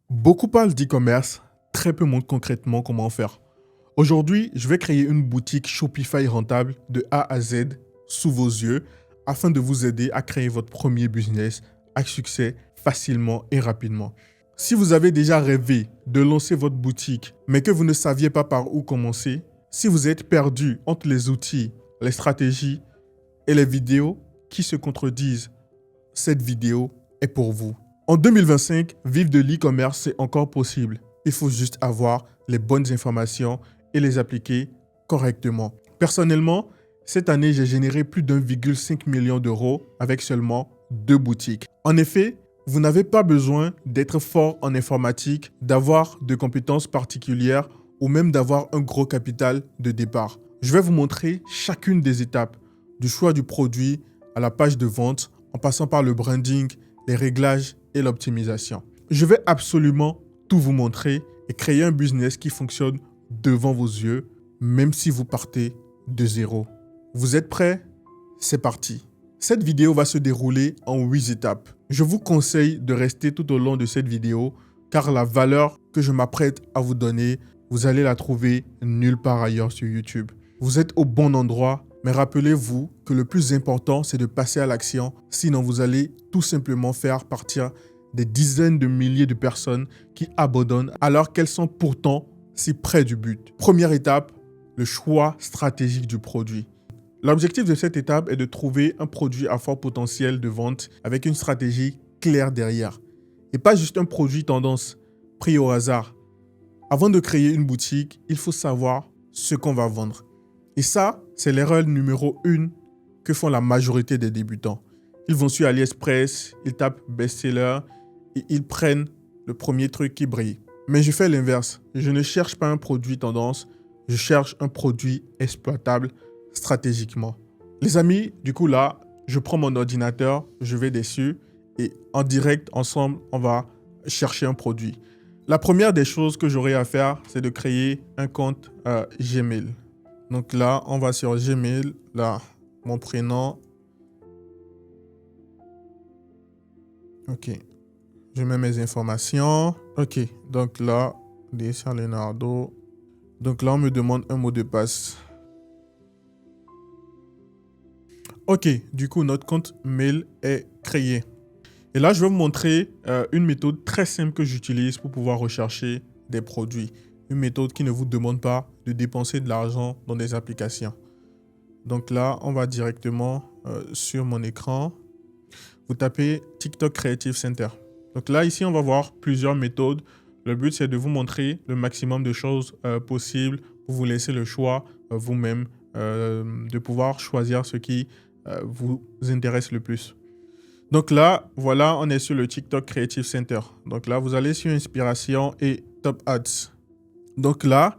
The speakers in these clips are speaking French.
Beaucoup parlent d'e-commerce, très peu montrent concrètement comment faire. Aujourd'hui, je vais créer une boutique Shopify rentable de A à Z sous vos yeux afin de vous aider à créer votre premier business à succès facilement et rapidement. Si vous avez déjà rêvé de lancer votre boutique mais que vous ne saviez pas par où commencer, si vous êtes perdu entre les outils, les stratégies et les vidéos qui se contredisent, cette vidéo est pour vous. En 2025, vivre de l'e-commerce, c'est encore possible. Il faut juste avoir les bonnes informations et les appliquer correctement. Personnellement, cette année, j'ai généré plus d'1,5 million d'euros avec seulement 2 boutiques. En effet, vous n'avez pas besoin d'être fort en informatique, d'avoir de compétences particulières ou même d'avoir un gros capital de départ. Je vais vous montrer chacune des étapes, du choix du produit à la page de vente, en passant par le branding, les réglages et l'optimisation. Je vais absolument tout vous montrer et créer un business qui fonctionne devant vos yeux, même si vous partez de zéro. Vous êtes prêts? C'est parti. Cette vidéo va se dérouler en 8 étapes. Je vous conseille de rester tout au long de cette vidéo car la valeur que je m'apprête à vous donner, vous allez la trouver nulle part ailleurs sur YouTube. Vous êtes au bon endroit, mais rappelez-vous que le plus important, c'est de passer à l'action. Sinon, vous allez tout simplement faire partir des dizaines de milliers de personnes qui abandonnent alors qu'elles sont pourtant si près du but. Première étape, le choix stratégique du produit. L'objectif de cette étape est de trouver un produit à fort potentiel de vente avec une stratégie claire derrière. Et pas juste un produit tendance pris au hasard. Avant de créer une boutique, il faut savoir ce qu'on va vendre. Et ça, c'est l'erreur numéro 1 que font la majorité des débutants. Ils vont sur AliExpress, ils tapent best-seller et ils prennent le premier truc qui brille. Mais je fais l'inverse. Je ne cherche pas un produit tendance, je cherche un produit exploitable stratégiquement. Les amis, du coup là, je prends mon ordinateur, je vais dessus et en direct, ensemble, on va chercher un produit. La première des choses que j'aurai à faire, c'est de créer un compte Gmail. Donc là, on va sur Gmail, là, mon prénom. Ok, je mets mes informations. Ok, donc là, Decia Leonardo. Donc là, on me demande un mot de passe. Ok, du coup, notre compte mail est créé. Et là, je vais vous montrer une méthode très simple que j'utilise pour pouvoir rechercher des produits. Une méthode qui ne vous demande pas de dépenser de l'argent dans des applications. Donc là, on va directement sur mon écran. Vous tapez TikTok Creative Center. Donc là, ici, on va voir plusieurs méthodes. Le but, c'est de vous montrer le maximum de choses possibles pour vous laisser le choix vous-même de pouvoir choisir ce qui vous intéresse le plus. Donc là, voilà, on est sur le TikTok Creative Center. Donc là, vous allez sur Inspiration et Top Ads. Donc là,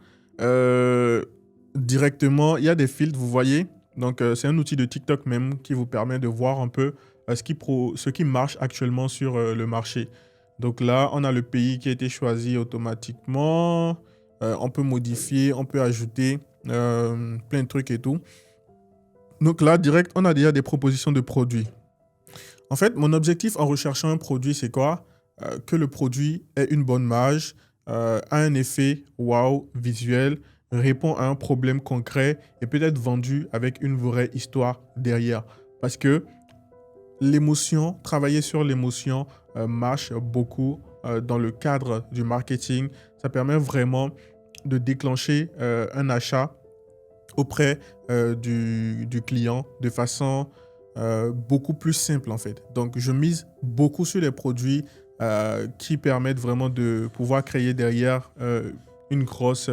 directement, il y a des filtres, vous voyez. Donc, c'est un outil de TikTok même qui vous permet de voir un peu ce qui marche actuellement sur le marché. Donc là, on a le pays qui a été choisi automatiquement. On peut modifier, on peut ajouter plein de trucs et tout. Donc là, direct, on a déjà des propositions de produits. En fait, mon objectif en recherchant un produit, c'est quoi? Que le produit ait une bonne marge, a un effet wow visuel, répond à un problème concret et peut être vendu avec une vraie histoire derrière. Parce que l'émotion, travailler sur l'émotion marche beaucoup dans le cadre du marketing. Ça permet vraiment de déclencher un achat auprès du client de façon beaucoup plus simple en fait. Donc, je mise beaucoup sur les produits qui permettent vraiment de pouvoir créer derrière une grosse...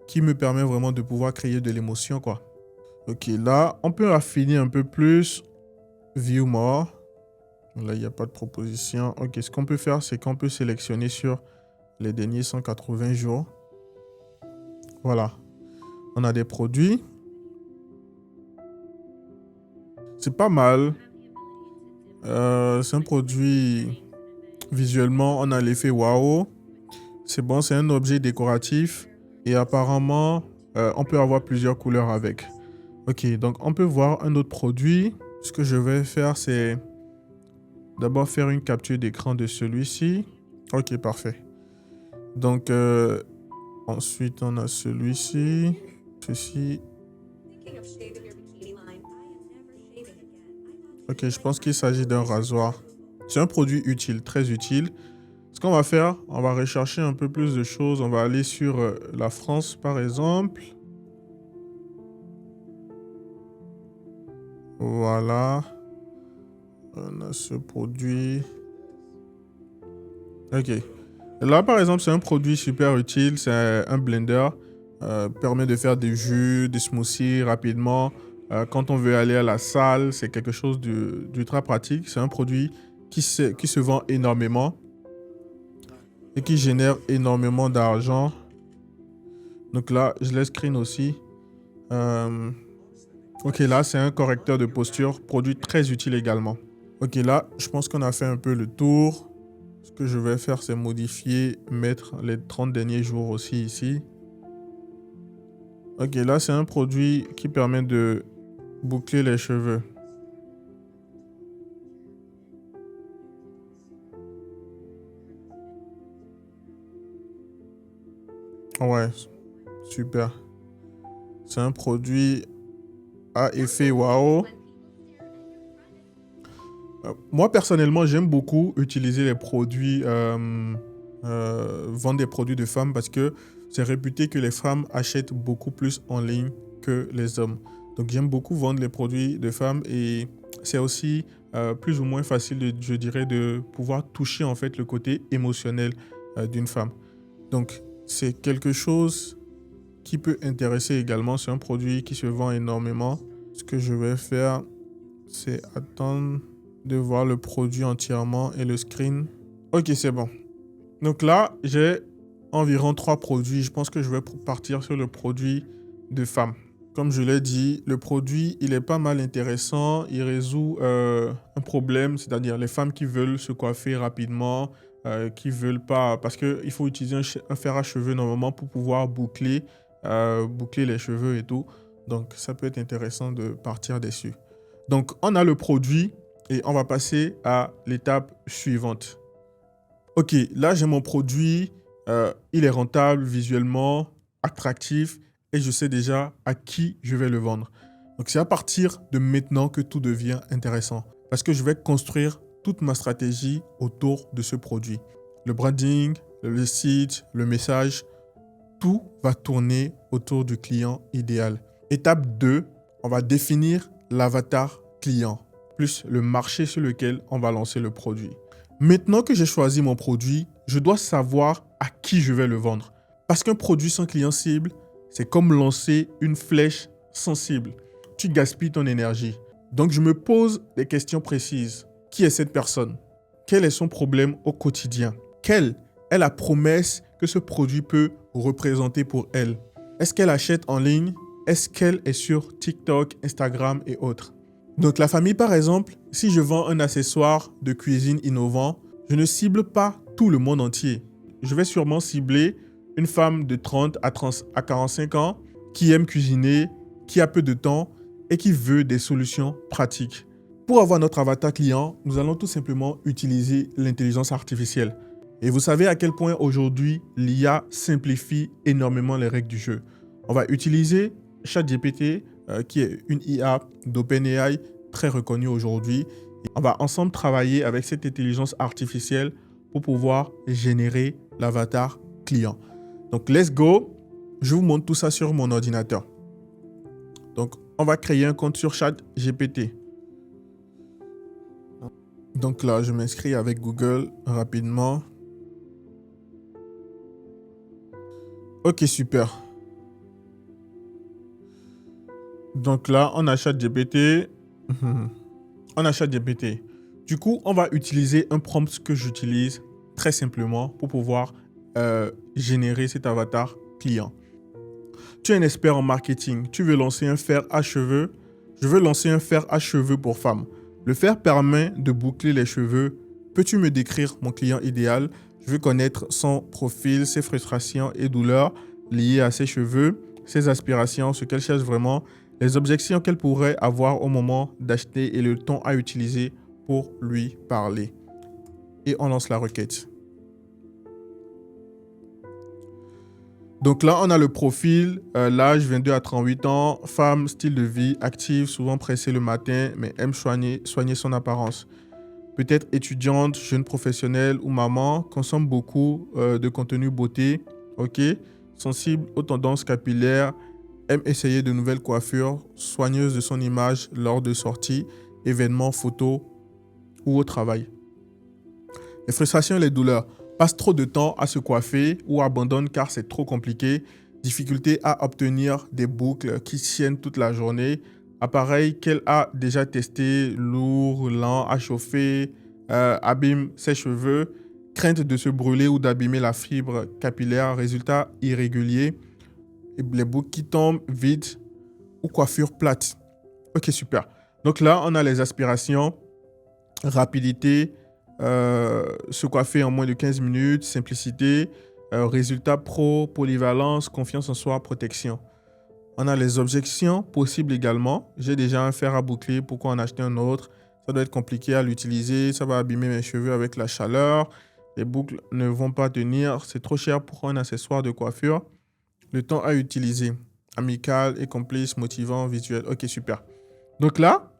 qui me permet vraiment de pouvoir créer de l'émotion, quoi. Ok, là, on peut affiner un peu plus. View more. Là, il n'y a pas de proposition. Ok, ce qu'on peut faire, c'est qu'on peut sélectionner sur les derniers 180 jours. Voilà. On a des produits. C'est pas mal. C'est un produit... Visuellement, on a l'effet waouh. C'est bon, c'est un objet décoratif. Et apparemment, on peut avoir plusieurs couleurs avec. Ok, donc on peut voir un autre produit. Ce que je vais faire, c'est d'abord faire une capture d'écran de celui-ci. Ok, parfait. Donc, ensuite, on a celui-ci. Ceci. Ok, je pense qu'il s'agit d'un rasoir. C'est un produit utile, très utile. Ce qu'on va faire, on va rechercher un peu plus de choses. On va aller sur la France, par exemple. Voilà. On a ce produit. Ok. Là, par exemple, c'est un produit super utile. C'est un blender. Permet de faire des jus, des smoothies rapidement. Quand on veut aller à la salle, c'est quelque chose d'ultra pratique. C'est un produit qui se vend énormément et qui génère énormément d'argent. Donc là, je laisse screen aussi. Euh, ok, là, c'est un correcteur de posture. Produit très utile également. Ok, là, je pense qu'on a fait un peu le tour. Ce que je vais faire, c'est modifier, mettre les 30 derniers jours aussi ici. Ok, là, c'est un produit qui permet de boucler les cheveux. Ouais, super. C'est un produit à effet waouh. Moi, personnellement, j'aime beaucoup utiliser les produits, vendre des produits de femmes parce que c'est réputé que les femmes achètent beaucoup plus en ligne que les hommes. Donc, j'aime beaucoup vendre les produits de femmes et c'est aussi plus ou moins facile, je dirais, de pouvoir toucher en fait le côté émotionnel d'une femme. Donc, c'est quelque chose qui peut intéresser également. C'est un produit qui se vend énormément. Ce que je vais faire, c'est attendre de voir le produit entièrement et le screen. Ok, c'est bon. Donc là, j'ai environ 3 produits. Je pense que je vais partir sur le produit de femme. Comme je l'ai dit, le produit, il est pas mal intéressant. Il résout un problème, c'est-à-dire les femmes qui veulent se coiffer rapidement, qui veulent pas... Parce qu'il faut utiliser un fer à cheveux normalement pour pouvoir boucler les cheveux et tout. Donc, ça peut être intéressant de partir dessus. Donc, on a le produit et on va passer à l'étape suivante. Ok, là, j'ai mon produit. Il est rentable visuellement, attractif et je sais déjà à qui je vais le vendre. Donc, c'est à partir de maintenant que tout devient intéressant parce que je vais construire toute ma stratégie autour de ce produit. Le branding, le site, le message, tout va tourner autour du client idéal. Étape 2, on va définir l'avatar client, plus le marché sur lequel on va lancer le produit. Maintenant que j'ai choisi mon produit, je dois savoir à qui je vais le vendre. Parce qu'un produit sans client cible, c'est comme lancer une flèche sans cible. Tu gaspilles ton énergie. Donc je me pose des questions précises. Qui est cette personne? Quel est son problème au quotidien? Quelle est la promesse que ce produit peut représenter pour elle? Est-ce qu'elle achète en ligne? Est-ce qu'elle est sur TikTok, Instagram et autres? Donc la famille, par exemple, si je vends un accessoire de cuisine innovant, je ne cible pas tout le monde entier. Je vais sûrement cibler une femme de 30 à 45 ans qui aime cuisiner, qui a peu de temps et qui veut des solutions pratiques. Pour avoir notre avatar client, nous allons tout simplement utiliser l'intelligence artificielle. Et vous savez à quel point aujourd'hui, l'IA simplifie énormément les règles du jeu. On va utiliser ChatGPT, qui est une IA d'OpenAI très reconnue aujourd'hui. On va ensemble travailler avec cette intelligence artificielle pour pouvoir générer l'avatar client. Donc, let's go. Je vous montre tout ça sur mon ordinateur. Donc, on va créer un compte sur ChatGPT. Donc là, je m'inscris avec Google rapidement. Ok, super. Donc là, on a ChatGPT. On a ChatGPT. Du coup, on va utiliser un prompt que j'utilise très simplement pour pouvoir générer cet avatar client. Tu es un expert en marketing. Tu veux lancer un fer à cheveux. Je veux lancer un fer à cheveux pour femmes. Le fer permet de boucler les cheveux. Peux-tu me décrire mon client idéal? Je veux connaître son profil, ses frustrations et douleurs liées à ses cheveux, ses aspirations, ce qu'elle cherche vraiment, les objections qu'elle pourrait avoir au moment d'acheter et le ton à utiliser pour lui parler. Et on lance la requête. Donc là, on a le profil, l'âge 22 à 38 ans, femme, style de vie, active, souvent pressée le matin, mais aime soigner son apparence. Peut-être étudiante, jeune professionnelle ou maman, consomme beaucoup de contenu beauté, ok, sensible aux tendances capillaires, aime essayer de nouvelles coiffures, soigneuse de son image lors de sorties, événements, photos ou au travail. Les frustrations et les douleurs. Passe trop de temps à se coiffer ou abandonne car c'est trop compliqué. Difficulté à obtenir des boucles qui tiennent toute la journée. Appareil qu'elle a déjà testé, lourd, lent à chauffer, abîme ses cheveux. Crainte de se brûler ou d'abîmer la fibre capillaire. Résultat irrégulier. Les boucles qui tombent vides ou coiffure plate. Ok, super. Donc là, on a les aspirations, rapidité, se coiffer en moins de 15 minutes, simplicité, résultat pro, polyvalence, confiance en soi, protection. On a les objections possibles également. J'ai déjà un fer à boucler, pourquoi en acheter un autre? Ça doit être compliqué à l'utiliser, ça va abîmer mes cheveux avec la chaleur. Les boucles ne vont pas tenir, c'est trop cher pour un accessoire de coiffure. Le temps à utiliser, amical et complice, motivant, visuel. Ok, super. Donc là,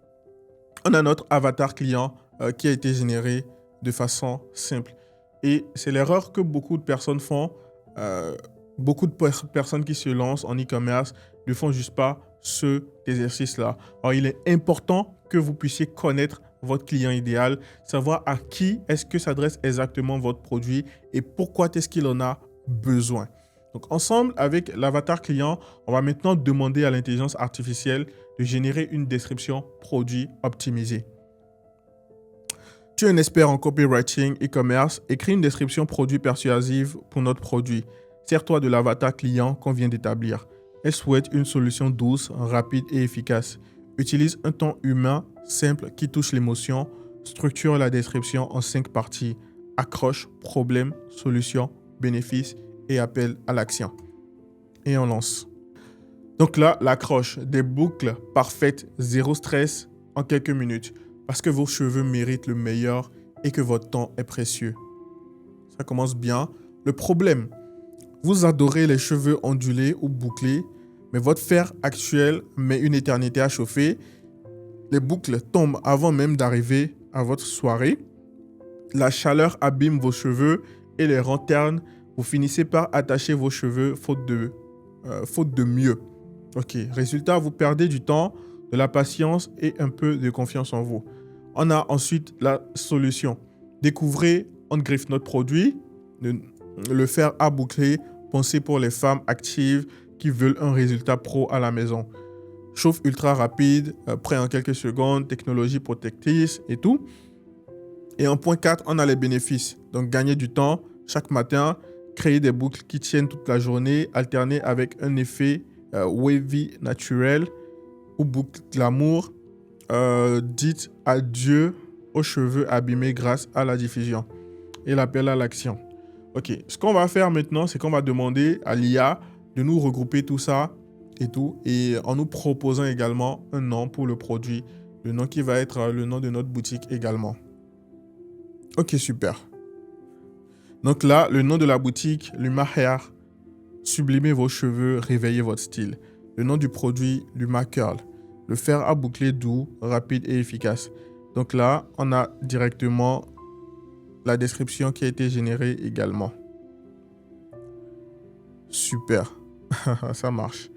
on a notre avatar client qui a été généré de façon simple. Et c'est l'erreur que beaucoup de personnes font. Beaucoup de personnes qui se lancent en e-commerce ne font juste pas cet exercice-là. Alors, il est important que vous puissiez connaître votre client idéal, savoir à qui est-ce que s'adresse exactement votre produit et pourquoi est-ce qu'il en a besoin. Donc, ensemble, avec l'avatar client, on va maintenant demander à l'intelligence artificielle de générer une description produit optimisée. Tu es un expert en copywriting e-commerce, écris une description produit persuasive pour notre produit. Sers-toi de l'avatar client qu'on vient d'établir. Elle souhaite une solution douce, rapide et efficace. Utilise un ton humain, simple, qui touche l'émotion. Structure la description en 5 parties. Accroche, problème, solution, bénéfice et appel à l'action. Et on lance. Donc là, l'accroche, des boucles parfaites, zéro stress en quelques minutes. Parce que vos cheveux méritent le meilleur et que votre temps est précieux. Ça commence bien. Le problème, vous adorez les cheveux ondulés ou bouclés, mais votre fer actuel met une éternité à chauffer. Les boucles tombent avant même d'arriver à votre soirée. La chaleur abîme vos cheveux et les rend ternes. Vous finissez par attacher vos cheveux faute de mieux. Ok, résultat, vous perdez du temps, de la patience et un peu de confiance en vous. On a ensuite la solution. Découvrez On-Griffe, notre produit, le fer à boucler, pensé pour les femmes actives qui veulent un résultat pro à la maison. Chauffe ultra rapide, prêt en quelques secondes, technologie protectrice et tout. Et en point 4, on a les bénéfices. Donc gagner du temps chaque matin, créer des boucles qui tiennent toute la journée, alterner avec un effet wavy naturel ou boucle glamour. Dites adieu aux cheveux abîmés grâce à la diffusion et l'appel à l'action. Ok, ce qu'on va faire maintenant, c'est qu'on va demander à l'IA de nous regrouper tout ça et en nous proposant également un nom pour le produit, le nom qui va être le nom de notre boutique également. Ok, super. Donc là, le nom de la boutique, Luma Hair, sublimez vos cheveux, réveillez votre style. Le nom du produit, Luma Curl. Le fer à boucler doux, rapide et efficace. Donc là, on a directement la description qui a été générée également. Super. Ça marche.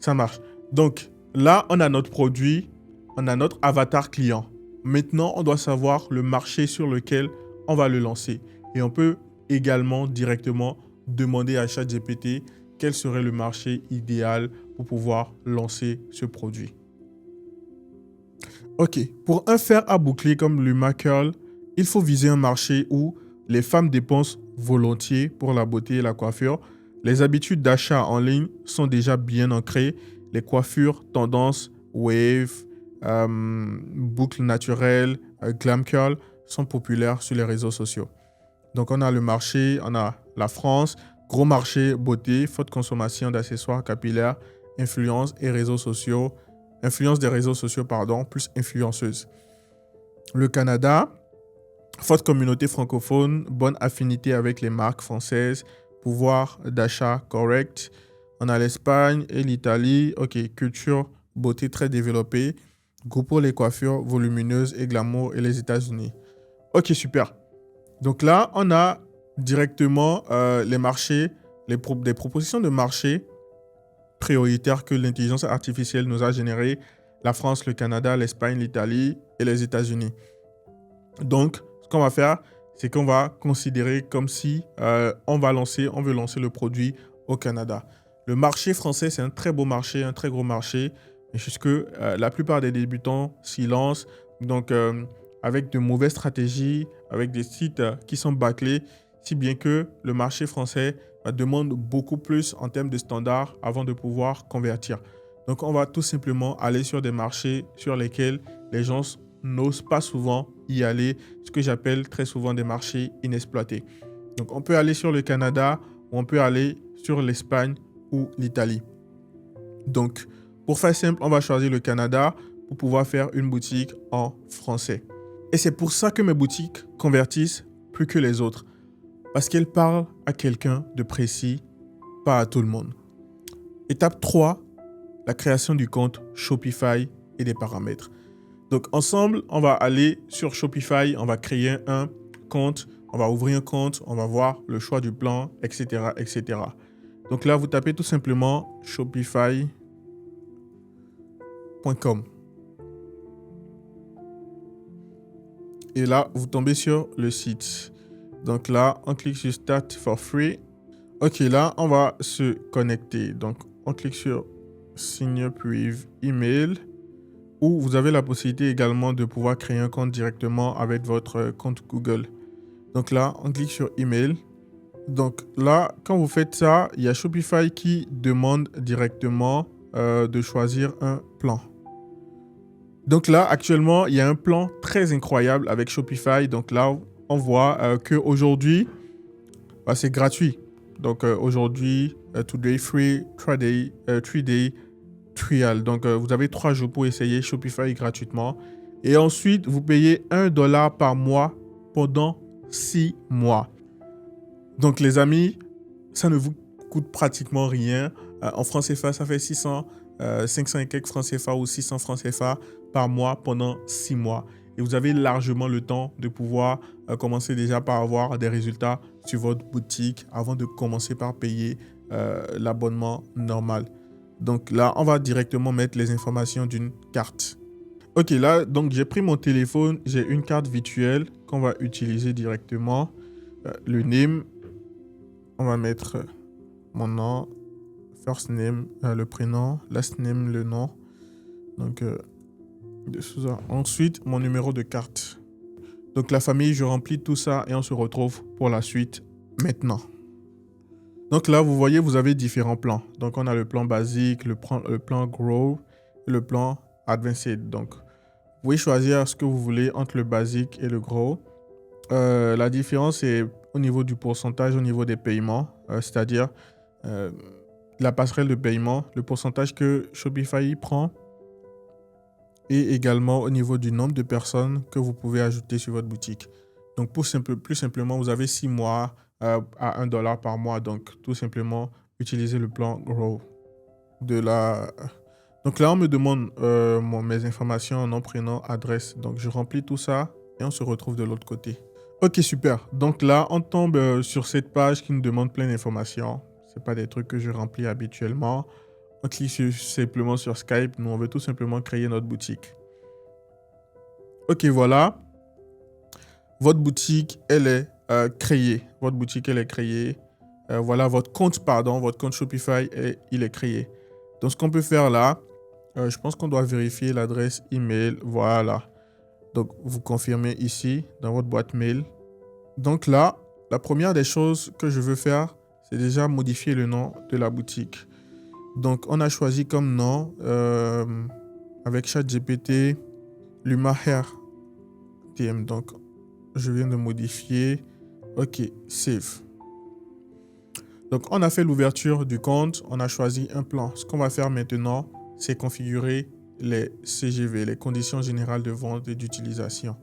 Ça marche. Donc là, on a notre produit, on a notre avatar client. Maintenant, on doit savoir le marché sur lequel on va le lancer. Et on peut également directement demander à ChatGPT quel serait le marché idéal pour pouvoir lancer ce produit. Ok, pour un fer à boucler comme Luma Curl, il faut viser un marché où les femmes dépensent volontiers pour la beauté et la coiffure. Les habitudes d'achat en ligne sont déjà bien ancrées. Les coiffures, tendances, wave, boucles naturelles, glam curl sont populaires sur les réseaux sociaux. Donc on a le marché, on a la France, gros marché beauté, forte consommation d'accessoires capillaires, influence et réseaux sociaux. Influence des réseaux sociaux, plus influenceuse. Le Canada, forte communauté francophone, bonne affinité avec les marques françaises, pouvoir d'achat correct. On a l'Espagne et l'Italie. Ok, culture, beauté très développée. Goût pour les coiffures volumineuses et glamour et les États-Unis. Ok, super. Donc là, on a directement les marchés, des propositions de marché prioritaires que l'intelligence artificielle nous a générées. La France, le Canada, l'Espagne, l'Italie et les États-Unis. Donc, ce qu'on va faire, c'est qu'on va considérer comme si on veut lancer le produit au Canada. Le marché français, c'est un très beau marché, un très gros marché, mais jusque la plupart des débutants s'y lancent. Donc, avec de mauvaises stratégies, avec des sites qui sont bâclés, si bien que le marché français demande beaucoup plus en termes de standards avant de pouvoir convertir. Donc, on va tout simplement aller sur des marchés sur lesquels les gens n'osent pas souvent y aller, ce que j'appelle très souvent des marchés inexploités. Donc, on peut aller sur le Canada ou on peut aller sur l'Espagne ou l'Italie. Donc, pour faire simple, on va choisir le Canada pour pouvoir faire une boutique en français. Et c'est pour ça que mes boutiques convertissent plus que les autres. Parce qu'elles parlent à quelqu'un de précis, pas à tout le monde. Étape 3, la création du compte Shopify et des paramètres. Donc ensemble, on va aller sur Shopify, on va créer un compte, on va ouvrir un compte, on va voir le choix du plan, etc., etc. Donc là, vous tapez tout simplement shopify.com. Et là, vous tombez sur le site. Donc là, on clique sur Start for Free. Ok, là, on va se connecter. Donc, on clique sur Sign up with email. Ou vous avez la possibilité également de pouvoir créer un compte directement avec votre compte Google. Donc là, on clique sur email. Donc là, quand vous faites ça, il y a Shopify qui demande directement de choisir un plan. Donc là, actuellement, il y a un plan très incroyable avec Shopify. Donc là, on voit qu'aujourd'hui, c'est gratuit. Donc aujourd'hui, today free, 3 day trial. Donc vous avez 3 jours pour essayer Shopify gratuitement. Et ensuite, vous payez $1 par mois pendant 6 mois. Donc les amis, ça ne vous coûte pratiquement rien. En francs CFA, ça fait 500 et quelques francs CFA ou 600 francs CFA par mois pendant 6 mois. Et vous avez largement le temps de pouvoir commencer déjà par avoir des résultats sur votre boutique avant de commencer par payer l'abonnement normal. Donc là, on va directement mettre les informations d'une carte. Ok, là, donc j'ai pris mon téléphone, j'ai une carte virtuelle qu'on va utiliser directement. Le name, on va mettre mon nom, first name, le prénom, last name, le nom. Donc, de Souza. Ensuite, mon numéro de carte. Donc, la famille, je remplis tout ça et on se retrouve pour la suite maintenant. Donc là, vous voyez, vous avez différents plans. Donc, on a le plan basique, le plan Grow et le plan Advanced. Donc, vous pouvez choisir ce que vous voulez entre le basique et le Grow. La différence est au niveau du pourcentage, au niveau des paiements, c'est-à-dire la passerelle de paiement, le pourcentage que Shopify prend et également au niveau du nombre de personnes que vous pouvez ajouter sur votre boutique. Donc, plus simplement, vous avez 6 mois à $1 par mois. Donc, tout simplement, utilisez le plan Grow. Donc là, on me demande mes informations, nom, prénom, adresse. Donc, je remplis tout ça et on se retrouve de l'autre côté. Ok, super. Donc là, on tombe sur cette page qui nous demande plein d'informations. Ce n'est pas des trucs que je remplis habituellement. On clique simplement sur Skype. Nous, on veut tout simplement créer notre boutique. Ok, voilà. Votre boutique, elle est créée. Votre boutique, elle est créée. Voilà, votre compte Shopify, il est créé. Donc, ce qu'on peut faire là, je pense qu'on doit vérifier l'adresse email. Voilà. Donc, vous confirmez ici, dans votre boîte mail. Donc là, la première des choses que je veux faire, c'est déjà modifier le nom de la boutique. Donc, on a choisi comme nom, avec ChatGPT, Lumaher TM. Donc, je viens de modifier. Ok, save. Donc, on a fait l'ouverture du compte. On a choisi un plan. Ce qu'on va faire maintenant, c'est configurer les CGV, les conditions générales de vente et d'utilisation.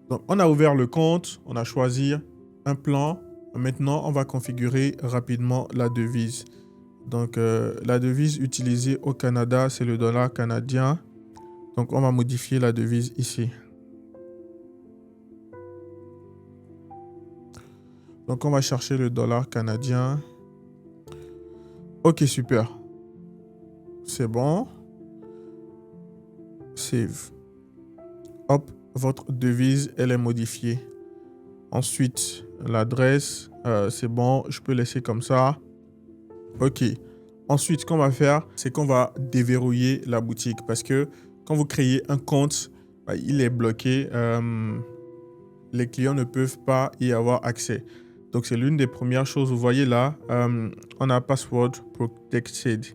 Donc, on a ouvert le compte. On a choisi un plan Maintenant, on va configurer rapidement la devise. Donc, la devise utilisée au Canada, c'est le dollar canadien. Donc, on va modifier la devise ici. Donc, on va chercher le dollar canadien. Ok, super. C'est bon. Save. Hop, votre devise, elle est modifiée. Ensuite, l'adresse, c'est bon, je peux laisser comme ça. Ok. Ensuite, ce qu'on va faire, c'est qu'on va déverrouiller la boutique parce que quand vous créez un compte, il est bloqué. Les clients ne peuvent pas y avoir accès. Donc, c'est l'une des premières choses. Vous voyez là, on a Password Protected.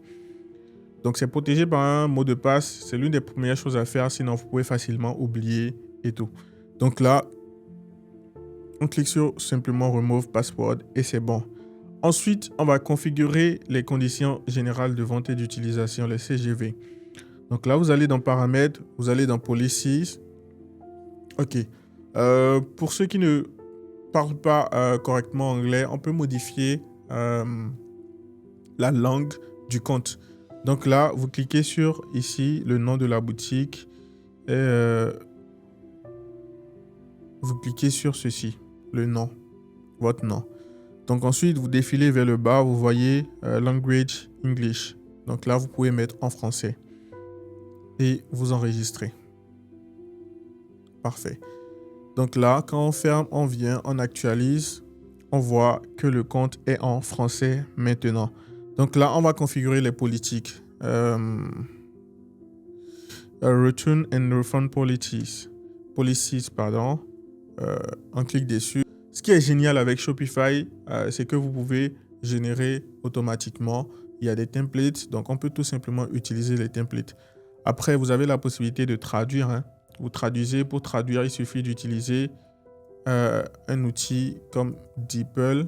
Donc, c'est protégé par un mot de passe. C'est l'une des premières choses à faire, sinon vous pouvez facilement oublier et tout. Donc là, on clique sur simplement Remove Password et c'est bon. Ensuite, on va configurer les conditions générales de vente et d'utilisation, les CGV. Donc là, vous allez dans Paramètres, vous allez dans Policies. OK. Pour ceux qui ne parlent pas correctement anglais, on peut modifier la langue du compte. Donc là, vous cliquez sur ici le nom de la boutique et vous cliquez sur ceci, le nom, votre nom. Donc ensuite, vous défilez vers le bas, vous voyez Language English. Donc là, vous pouvez mettre en français et vous enregistrez. Parfait. Donc là, quand on ferme, on vient, on actualise, on voit que le compte est en français maintenant. Donc là, on va configurer les politiques. Return and Refund Policies. On clique dessus. Ce qui est génial avec Shopify, c'est que vous pouvez générer automatiquement. Il y a des templates, donc on peut tout simplement utiliser les templates. Après, vous avez la possibilité de traduire. Hein. Vous traduisez. Pour traduire, il suffit d'utiliser un outil comme DeepL.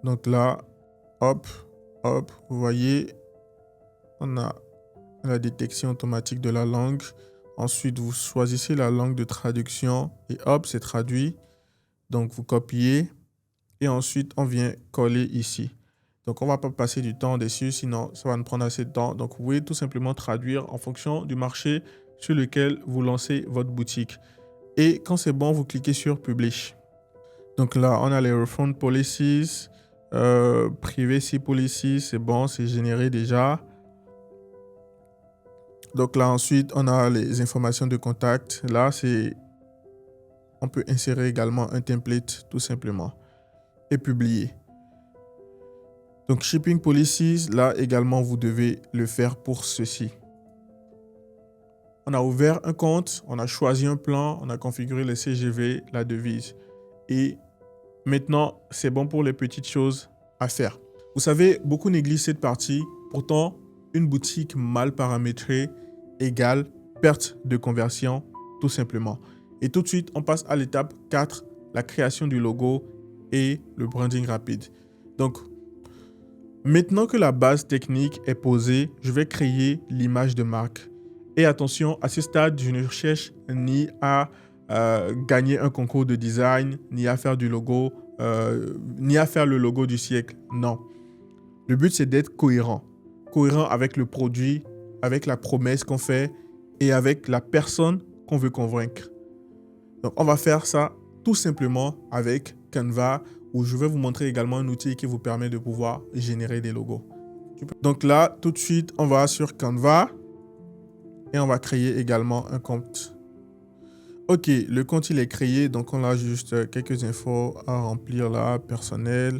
Donc là, hop, hop, vous voyez, on a la détection automatique de la langue. Ensuite, vous choisissez la langue de traduction et hop, c'est traduit. Donc, vous copiez et ensuite, on vient coller ici. Donc, on ne va pas passer du temps dessus, sinon ça va nous prendre assez de temps. Donc, vous pouvez tout simplement traduire en fonction du marché sur lequel vous lancez votre boutique. Et quand c'est bon, vous cliquez sur Publish. Donc là, on a les Refund Policies, Privacy Policies, c'est bon, c'est généré déjà. Donc là, ensuite, on a les informations de contact. Là, on peut insérer également un template, tout simplement, et publier. Donc, Shipping Policies, là également, vous devez le faire pour ceci. On a ouvert un compte, on a choisi un plan, on a configuré le CGV, la devise. Et maintenant, c'est bon pour les petites choses à faire. Vous savez, beaucoup négligent cette partie. Pourtant, une boutique mal paramétrée égale perte de conversion, tout simplement. Et tout de suite, on passe à l'étape 4, la création du logo et le branding rapide. Donc, maintenant que la base technique est posée, je vais créer l'image de marque. Et attention, à ce stade, je ne cherche ni à gagner un concours de design, ni à faire du logo, ni à faire le logo du siècle. Non. Le but, c'est d'être cohérent. Cohérent avec le produit, avec la promesse qu'on fait et avec la personne qu'on veut convaincre. Donc, on va faire ça tout simplement avec Canva, où je vais vous montrer également un outil qui vous permet de pouvoir générer des logos. Donc là, tout de suite, on va sur Canva et on va créer également un compte. Ok, le compte, il est créé, donc on a juste quelques infos à remplir là, personnel,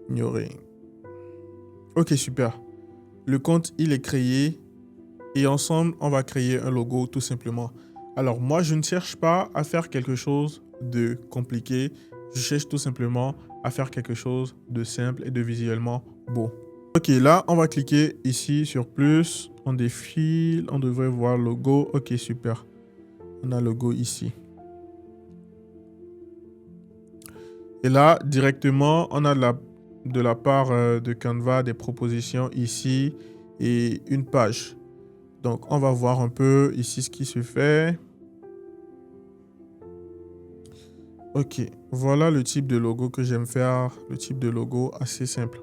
ignorer. Ok, super. Le compte, il est créé et ensemble, on va créer un logo tout simplement. Alors moi, je ne cherche pas à faire quelque chose de compliqué. Je cherche tout simplement à faire quelque chose de simple et de visuellement beau. Ok, là, on va cliquer ici sur plus. On défile, on devrait voir logo. Ok, super. On a le logo ici. Et là, directement, on a de la part de Canva des propositions ici et une page. Donc, on va voir un peu ici ce qui se fait. Ok, voilà le type de logo que j'aime faire, le type de logo assez simple.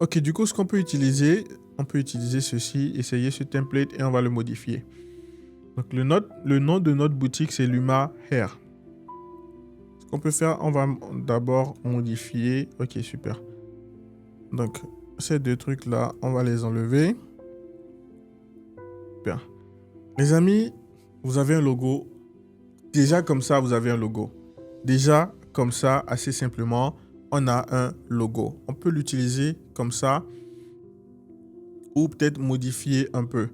Ok, du coup, ce qu'on peut utiliser, on peut utiliser ceci, essayer ce template et on va le modifier. Donc, le nom de notre boutique, c'est Luma Hair. Ce qu'on peut faire, on va d'abord modifier. Ok, super. Donc, ces deux trucs-là, on va les enlever. Super. Les amis, vous avez un logo. Déjà, comme ça, vous avez un logo. Déjà, comme ça, assez simplement, on a un logo. On peut l'utiliser comme ça ou peut-être modifier un peu.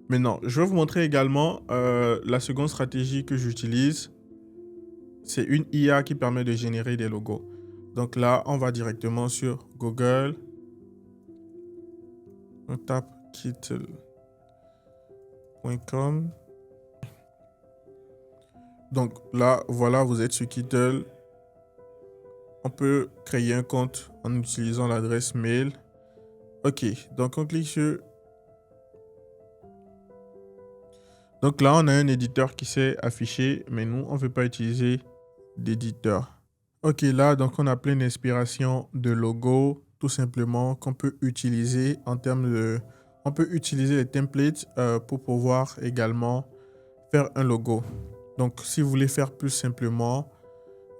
Maintenant, je vais vous montrer également la seconde stratégie que j'utilise. C'est une IA qui permet de générer des logos. Donc là, on va directement sur Google. On tape kittle.com. Donc là, voilà, vous êtes sur Kittle. On peut créer un compte en utilisant l'adresse mail. Ok, donc on clique sur... Donc là, on a un éditeur qui s'est affiché, mais nous, on ne veut pas utiliser d'éditeur. Ok, là, donc on a plein d'inspiration de logos, tout simplement, qu'on peut utiliser en termes de... On peut utiliser les templates pour pouvoir également faire un logo. Donc, si vous voulez faire plus simplement,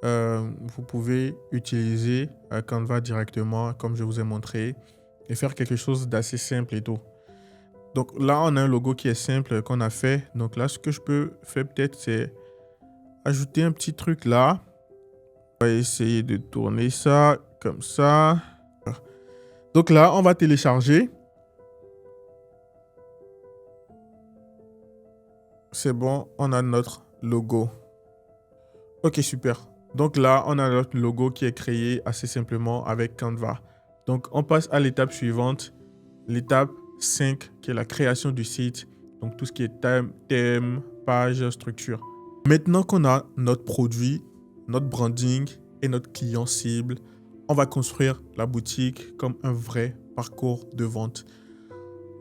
vous pouvez utiliser Canva directement, comme je vous ai montré, et faire quelque chose d'assez simple et tout. Donc là, on a un logo qui est simple qu'on a fait. Donc là, ce que je peux faire peut-être, c'est ajouter un petit truc là. On va essayer de tourner ça comme ça. Donc là, on va télécharger. C'est bon, on a notre logo. Ok, super. Donc là, on a notre logo qui est créé assez simplement avec Canva. Donc, on passe à l'étape suivante. L'étape 5, qui est la création du site. Donc, tout ce qui est thème, page, structure. Maintenant qu'on a notre produit, notre branding et notre client cible, on va construire la boutique comme un vrai parcours de vente.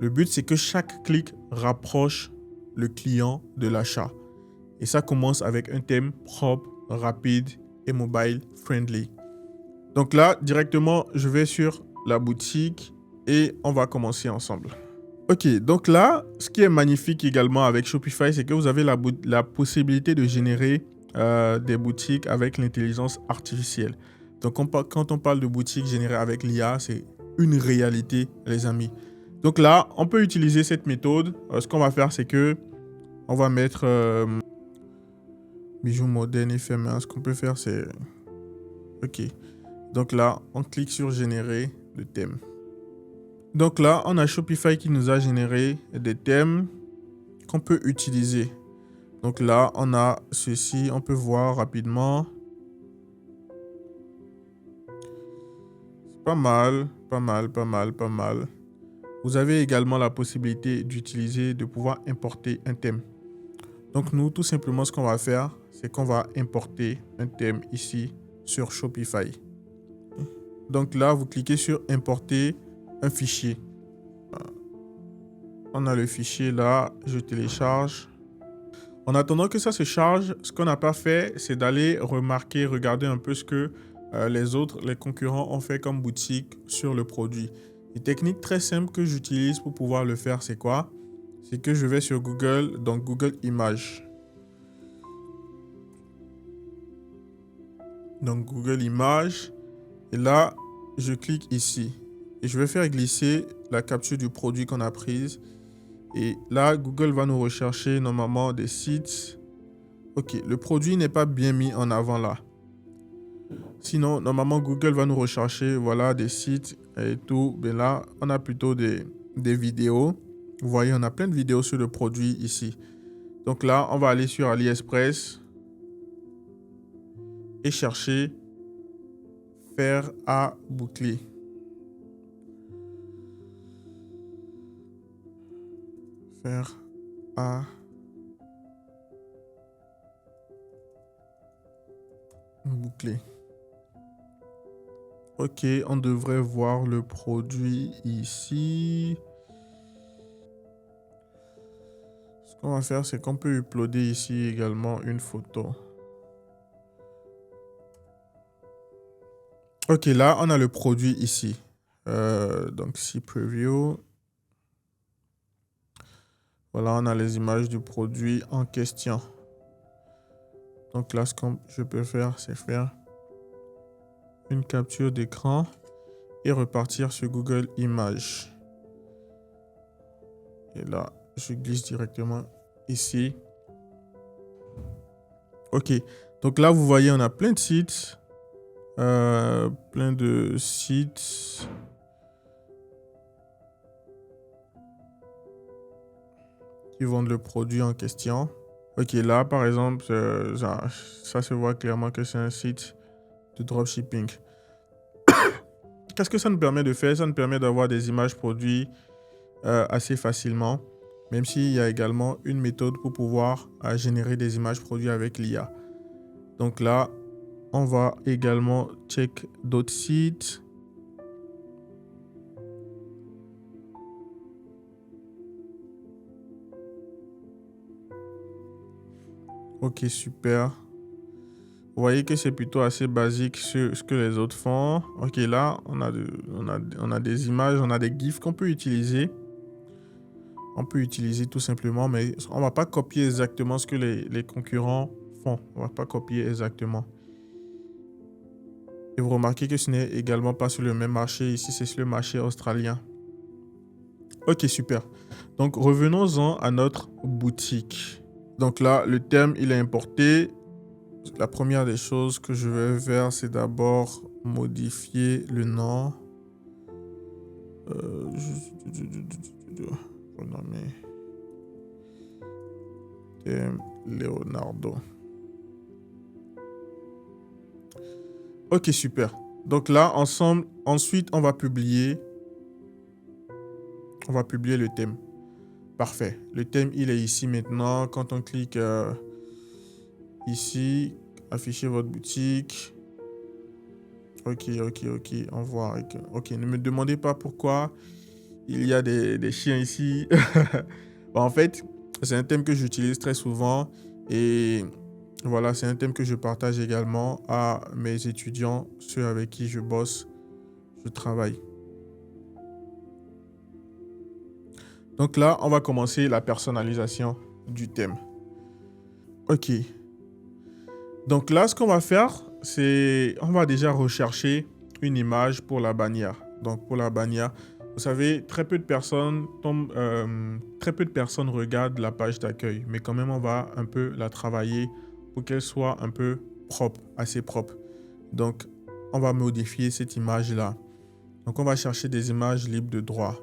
Le but, c'est que chaque clic rapproche le client de l'achat. Et ça commence avec un thème propre, rapide et mobile friendly. Donc là, directement, je vais sur la boutique et on va commencer ensemble. Ok, donc là, ce qui est magnifique également avec Shopify, c'est que vous avez la possibilité de générer des boutiques avec l'intelligence artificielle. Donc quand on parle de boutiques générées avec l'IA, c'est une réalité, les amis. Donc là, on peut utiliser cette méthode. Ce qu'on va faire, c'est que on va mettre bijoux modernes éphémères. Ce qu'on peut faire, c'est... Ok. Donc là, on clique sur générer le thème. Donc là, on a Shopify qui nous a généré des thèmes qu'on peut utiliser. Donc là, on a ceci, on peut voir rapidement. Pas mal, pas mal, pas mal, pas mal. Vous avez également la possibilité d'utiliser, de pouvoir importer un thème. Donc nous, tout simplement, ce qu'on va faire, c'est qu'on va importer un thème ici sur Shopify. Donc là, vous cliquez sur importer un fichier. On a le fichier là, je télécharge. En attendant que ça se charge, ce qu'on n'a pas fait, c'est d'aller regarder un peu ce que les concurrents ont fait comme boutique sur le produit. Une technique très simple que j'utilise pour pouvoir le faire, c'est quoi? C'est que je vais sur Google, donc Google Images. Donc Google Images. Et là, je clique ici. Et je vais faire glisser la capture du produit qu'on a prise. Et là, Google va nous rechercher normalement des sites. Ok, le produit n'est pas bien mis en avant là. Sinon, normalement, Google va nous rechercher, voilà, des sites et tout. Mais là, on a plutôt des vidéos. Vous voyez, on a plein de vidéos sur le produit ici. Donc là, on va aller sur AliExpress et chercher fer à boucler. Fer à boucler. Ok, on devrait voir le produit ici. qu'on va faire, c'est qu'on peut uploader ici également une photo. Ok, là, on a le produit ici. Donc, si preview. Voilà, on a les images du produit en question. Donc là, ce que je peux faire, c'est faire une capture d'écran et repartir sur Google Images. Et là, je glisse directement ici. Ok, donc là, vous voyez, on a plein de sites. Qui vendent le produit en question. Ok, là, par exemple, ça se voit clairement que c'est un site de dropshipping. Qu'est-ce que ça nous permet de faire? Ça nous permet d'avoir des images produits assez facilement, même s'il y a également une méthode pour pouvoir générer des images produits avec l'IA. Donc là, on va également check d'autres sites. Ok, super. Vous voyez que c'est plutôt assez basique sur ce que les autres font. Ok, là, on a des images, on a des GIFs qu'on peut utiliser. On peut utiliser tout simplement, mais on ne va pas copier exactement ce que les concurrents font. On ne va pas copier exactement. Et vous remarquez que ce n'est également pas sur le même marché. Ici, c'est sur le marché australien. Ok, super. Donc, revenons-en à notre boutique. Donc là, le thème, il est importé. La première des choses que je vais faire, c'est d'abord modifier le nom. Renommer thème Leonardo. Ok, super. Donc là, ensemble, ensuite, on va publier le thème. Parfait. Le thème, il est ici maintenant. Quand on clique ici, afficher votre boutique. Ok. On voit. Ok, ne me demandez pas pourquoi il y a des chiens ici. Bon, en fait, c'est un thème que j'utilise très souvent. Et voilà, c'est un thème que je partage également à mes étudiants, ceux avec qui je bosse, je travaille. Donc là, on va commencer la personnalisation du thème. Ok. Donc là, ce qu'on va faire, c'est... On va déjà rechercher une image pour la bannière. Donc pour la bannière, vous savez, très peu de personnes regardent la page d'accueil. Mais quand même, on va un peu la travailler pour qu'elle soit un peu propre, assez propre. Donc, on va modifier cette image-là. Donc, on va chercher des images libres de droit.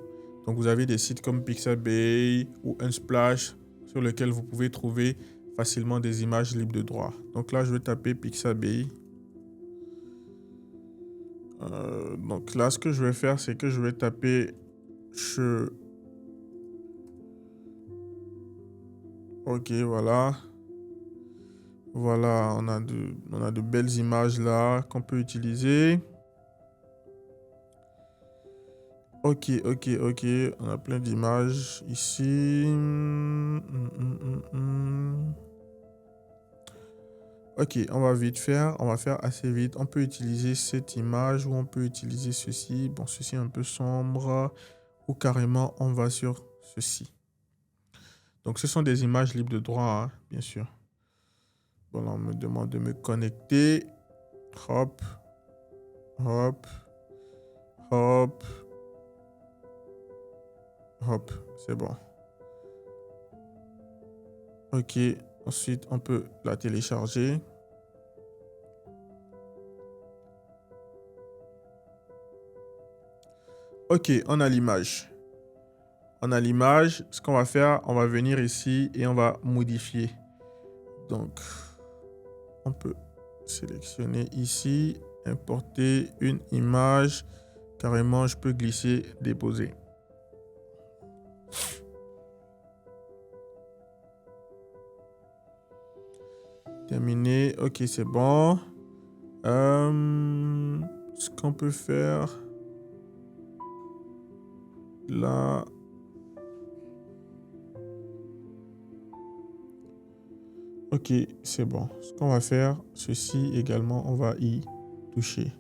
Donc, vous avez des sites comme Pixabay ou Unsplash sur lesquels vous pouvez trouver facilement des images libres de droit. Donc là, je vais taper Pixabay. Donc là, ce que je vais faire, c'est que je vais taper Ok, voilà. Voilà, on a de belles images là qu'on peut utiliser. Ok. On a plein d'images ici. Ok, on va vite faire. On va faire assez vite. On peut utiliser cette image ou on peut utiliser ceci. Bon, ceci est un peu sombre. Ou carrément, on va sur ceci. Donc, ce sont des images libres de droit, hein, bien sûr. Bon, là, on me demande de me connecter. Hop. C'est bon. Ok, ensuite, on peut la télécharger. Ok, on a l'image. Ce qu'on va faire, on va venir ici et on va modifier. Donc, on peut sélectionner ici, importer une image. Carrément, je peux glisser, déposer. Terminé. Ok, c'est bon. Ce qu'on peut faire là. Ok, c'est bon. Ce qu'on va faire, ceci également, on va y toucher.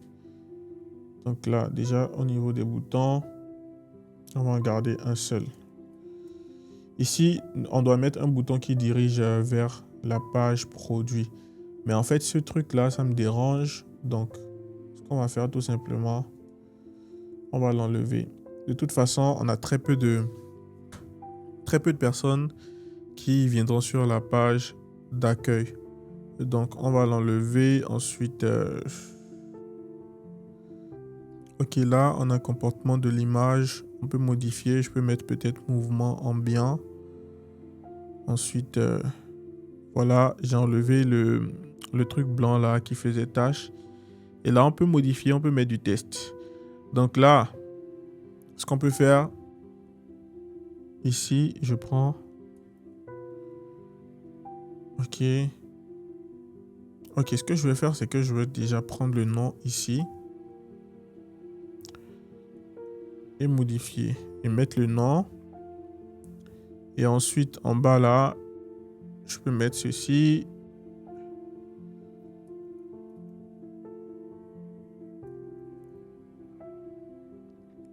Donc là, déjà, au niveau des boutons, on va en garder un seul. Ici, on doit mettre un bouton qui dirige vers la page produit. Mais en fait, ce truc-là, ça me dérange. Donc, ce qu'on va faire tout simplement, on va l'enlever. De toute façon, on a très peu de personnes qui viendront sur la page d'accueil. Donc, on va l'enlever. Ensuite, ok, là, on a un comportement de l'image. On peut modifier. Je peux mettre peut-être mouvement ambiant. Ensuite, voilà, j'ai enlevé le truc blanc là qui faisait tâche. Et là, on peut modifier, on peut mettre du test. Donc là, ce qu'on peut faire, ici, je prends... Ok. Ok, ce que je vais faire, c'est que je vais déjà prendre le nom ici. Et modifier. Et mettre le nom. Et ensuite, en bas là, je peux mettre ceci.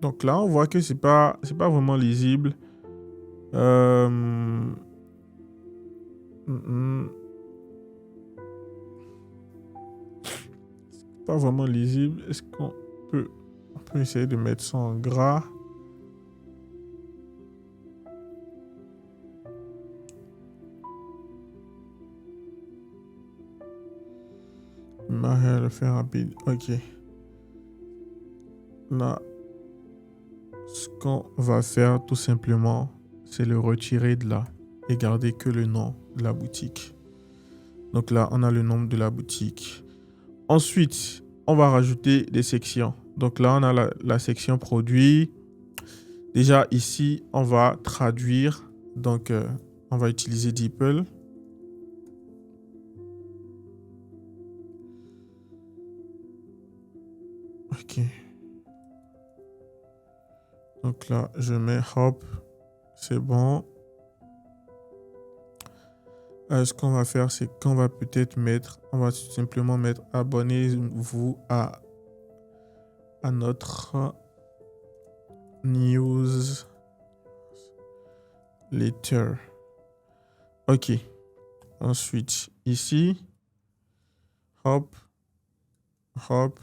Donc là, on voit que c'est pas vraiment lisible. Pas vraiment lisible. Est-ce qu'on peut... On peut essayer de mettre ça en gras. Marie le fait rapide. Ok. Là, ce qu'on va faire tout simplement, c'est le retirer de là et garder que le nom de la boutique. Donc là, on a le nom de la boutique. Ensuite, on va rajouter des sections. Donc là, on a la section produits. Déjà ici, on va traduire. Donc, on va utiliser DeepL. Ok. Donc là, je mets hop. C'est bon. Ce qu'on va faire, c'est qu'on va peut-être mettre, on va simplement mettre abonnez-vous à notre newsletter. Ok. Ensuite, ici, hop, hop.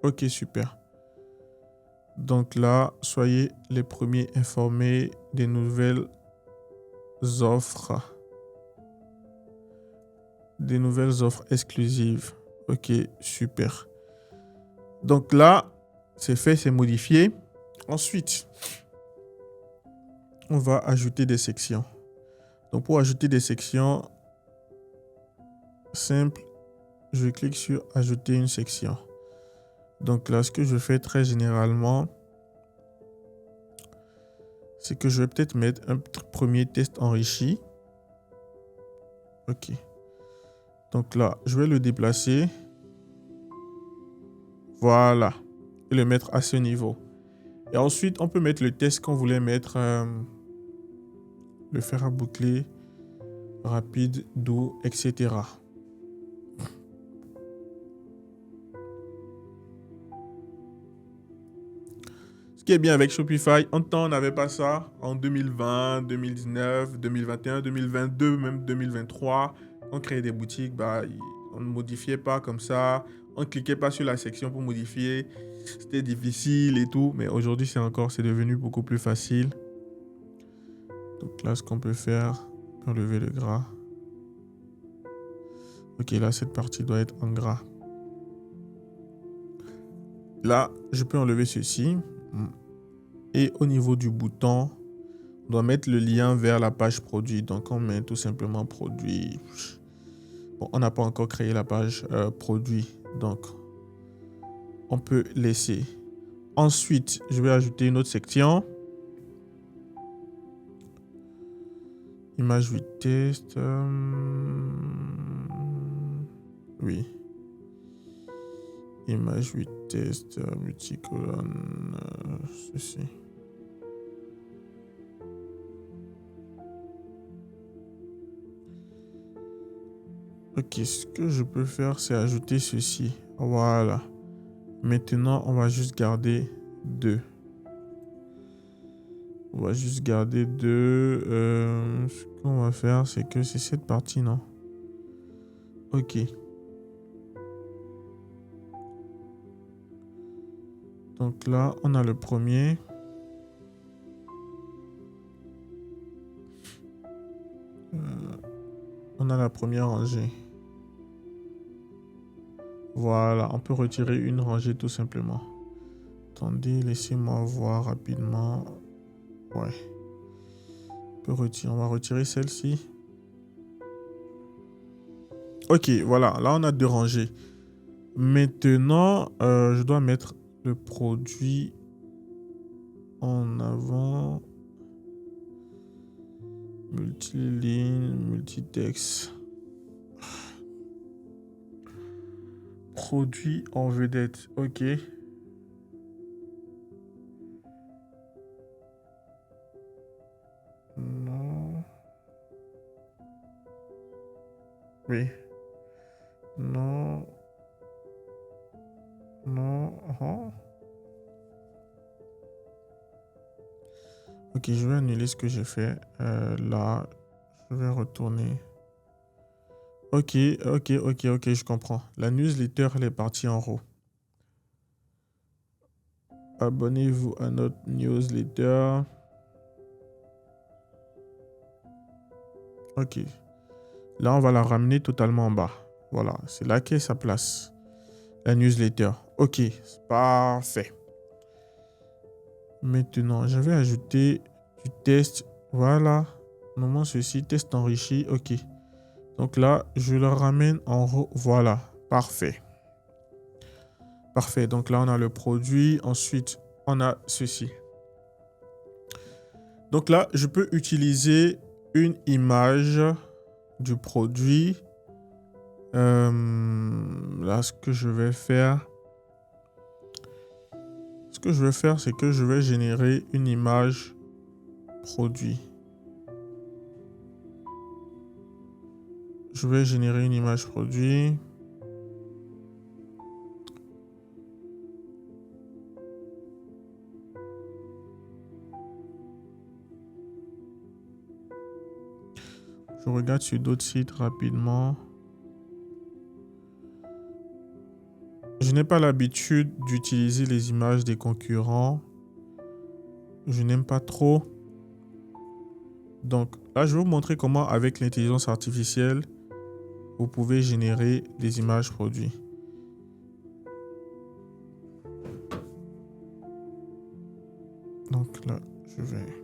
Ok, super. Donc là, soyez les premiers informés des nouvelles offres. Des nouvelles offres exclusives. Ok, super. Donc là, c'est fait, c'est modifié. Ensuite, on va ajouter des sections. Donc pour ajouter des sections, simple, je clique sur ajouter une section. Donc là, ce que je fais très généralement, c'est que je vais peut-être mettre un premier test enrichi. Ok. Donc là, je vais le déplacer. Voilà. Et le mettre à ce niveau. Et ensuite, on peut mettre le test qu'on voulait mettre. Le fer à boucler, rapide, doux, etc. Ce qui est bien avec Shopify, en temps, on n'avait pas ça. En 2020, 2019, 2021, 2022, même 2023, on créait des boutiques, on ne modifiait pas comme ça. On ne cliquait pas sur la section pour modifier. C'était difficile et tout. Mais aujourd'hui, c'est devenu beaucoup plus facile. Donc là, ce qu'on peut faire, on peut enlever le gras. Ok, là, cette partie doit être en gras. Là, je peux enlever ceci. Et au niveau du bouton, on doit mettre le lien vers la page produit. Donc, on met tout simplement produit. Bon, on n'a pas encore créé la page produit. Donc, on peut laisser. Ensuite, je vais ajouter une autre section. Image 8 test. Oui. Image 8 test, multicolonne, ceci. Ok, ce que je peux faire, c'est ajouter ceci. Voilà. Maintenant, on va juste garder 2. On va juste garder 2. Ce qu'on va faire, c'est que c'est cette partie, non? Ok. Donc là, on a le premier. On a la première rangée. Voilà, on peut retirer une rangée tout simplement. Attendez, laissez-moi voir rapidement. Ouais. On va retirer celle-ci. Ok, voilà. Là, on a 2 rangées. Maintenant, je dois mettre le produit en avant. Multiligne, multitext. Produit en vedette. Ok. Non. Oui. Non. Non. Ok, je vais annuler ce que j'ai fait. Là, je vais retourner. Ok, je comprends. La newsletter, elle est partie en haut. Abonnez-vous à notre newsletter. Ok. Là, on va la ramener totalement en bas. Voilà, c'est là qu'est sa place. La newsletter. Ok, parfait. Maintenant, je vais ajouter du test. Voilà. Moment ceci, test enrichi. Ok. Donc là, je le ramène en haut. Voilà, parfait. Parfait. Donc là, on a le produit. Ensuite, on a ceci. Donc là, je peux utiliser une image du produit. Là, ce que je vais faire, c'est que je vais générer une image produit. Je vais générer une image produit. Je regarde sur d'autres sites rapidement. Je n'ai pas l'habitude d'utiliser les images des concurrents. Je n'aime pas trop. Donc là, je vais vous montrer comment, avec l'intelligence artificielle, vous pouvez générer des images produits. Donc là, je vais...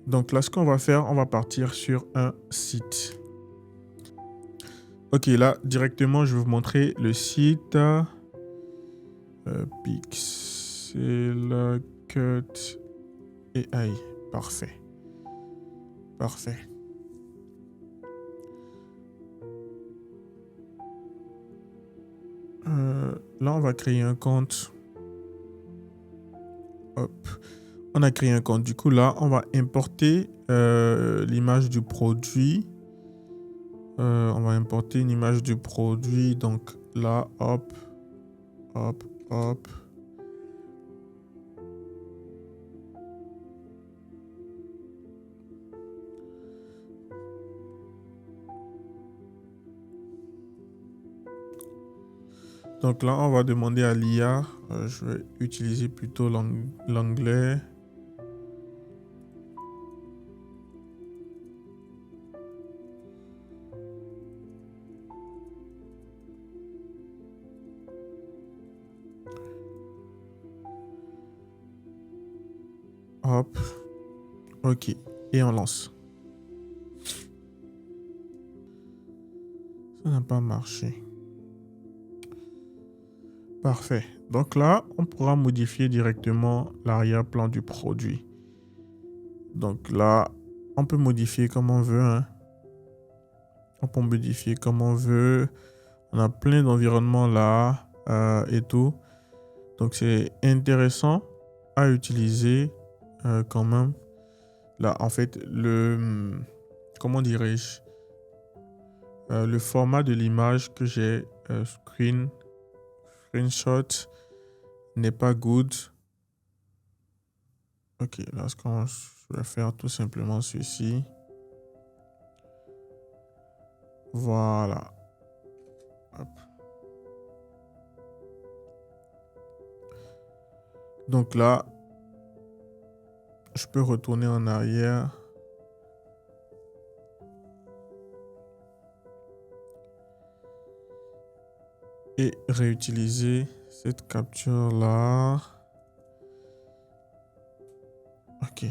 Donc là, ce qu'on va faire, on va partir sur un site. Ok, là, directement, je vais vous montrer le site. Pixel Cut AI. Parfait. Parfait. Là, on va créer un compte. Hop. On a créé un compte. Du coup, là, on va importer l'image du produit. On va importer une image du produit. Donc là, hop, hop, hop. Donc là, on va demander à l'IA. Je vais utiliser plutôt l'anglais. Hop. Ok. Et on lance. Ça n'a pas marché. Parfait. Donc là, on pourra modifier directement l'arrière-plan du produit. Donc là, on peut modifier comme on veut. Hein. On peut modifier comme on veut. On a plein d'environnements là et tout. Donc c'est intéressant. à utiliser quand même. Là, en fait, comment dirais-je? Le format de l'image que j'ai screenshot n'est pas good. Ok, là, je vais faire tout simplement ceci. Voilà. Hop. Donc là, je peux retourner en arrière. Et réutiliser cette capture-là. Ok.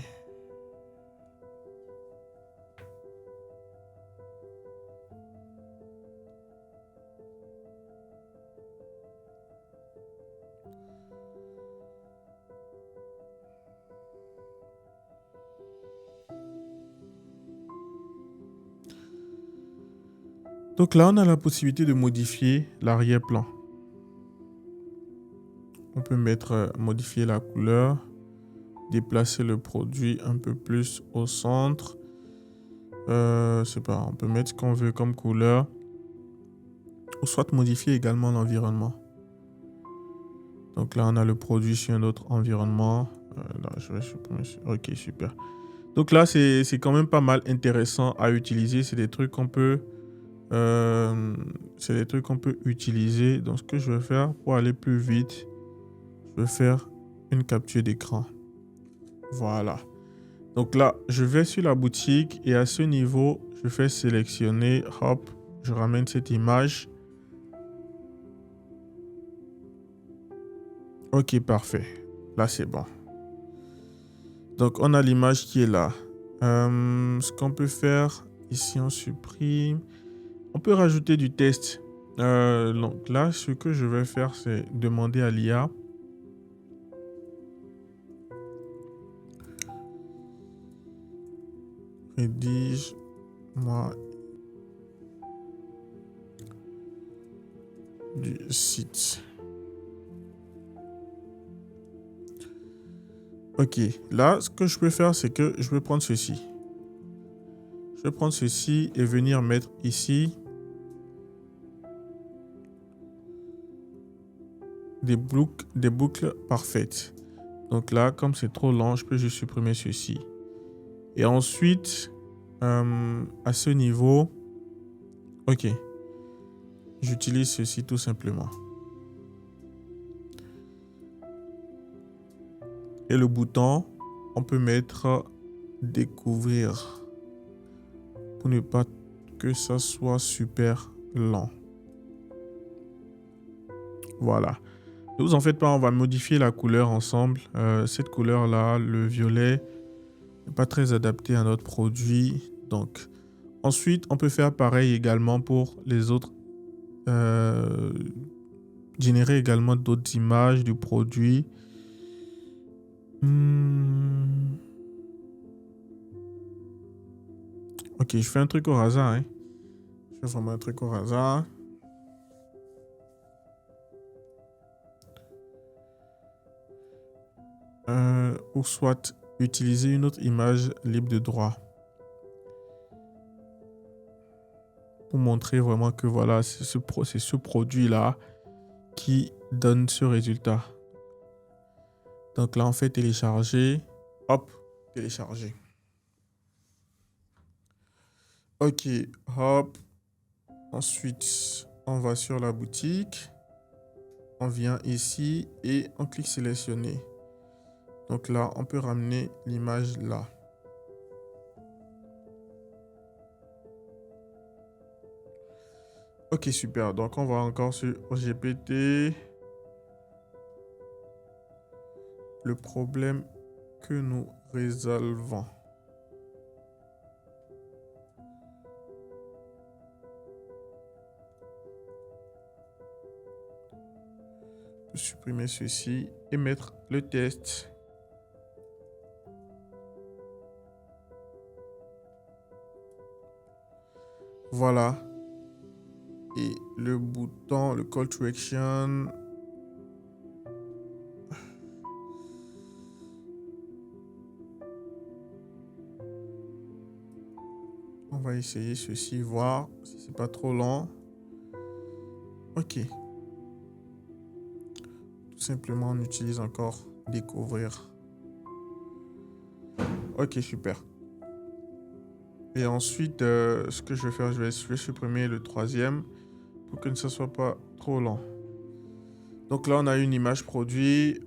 Donc là, on a la possibilité de modifier l'arrière-plan. On peut modifier la couleur, déplacer le produit un peu plus au centre. Je sais pas, on peut mettre ce qu'on veut comme couleur. Ou soit modifier également l'environnement. Donc là, on a le produit sur un autre environnement. Là, je vais supprimer. Ok, super. Donc là, c'est quand même pas mal intéressant à utiliser. C'est des trucs qu'on peut utiliser. Donc, ce que je vais faire pour aller plus vite, je vais faire une capture d'écran. Voilà. Donc là, je vais sur la boutique et à ce niveau, je fais sélectionner. Hop, je ramène cette image. Ok, parfait. Là, c'est bon. Donc, on a l'image qui est là. Ce qu'on peut faire, ici, on supprime. On peut rajouter du texte. Donc là, ce que je vais faire, c'est demander à l'IA. Rédige-moi du site. Ok, là, ce que je peux faire, c'est que je vais prendre ceci. Je vais prendre ceci et venir mettre ici des boucles parfaites. Donc là, comme c'est trop lent, je peux juste supprimer ceci. Et ensuite, à ce niveau, ok, j'utilise ceci tout simplement. Et le bouton, on peut mettre découvrir pour ne pas que ça soit super lent. Voilà. Ne vous en faites pas, on va modifier la couleur ensemble. Cette couleur-là, le violet, n'est pas très adapté à notre produit. Donc, ensuite, on peut faire pareil également pour les autres. Générer également d'autres images du produit. Ok, je fais un truc au hasard. Hein. Je fais vraiment un truc au hasard. Ou soit utiliser une autre image libre de droit. Pour montrer vraiment que voilà, c'est ce produit-là qui donne ce résultat. Donc là, on fait télécharger. Hop, télécharger. Ok, hop. Ensuite, on va sur la boutique. On vient ici et on clique sélectionner. Donc là, on peut ramener l'image là. Ok, super. Donc, on va encore sur GPT. Le problème que nous résolvons. Supprimer ceci et mettre le test. Voilà. Et le bouton, le call to action. va essayer ceci, voir si c'est pas trop lent. Ok. Tout simplement, on utilise encore découvrir. Ok, super. Et ensuite, ce que je vais faire, je vais supprimer le troisième pour que ce ne soit pas trop lent. Donc là, on a une image produit.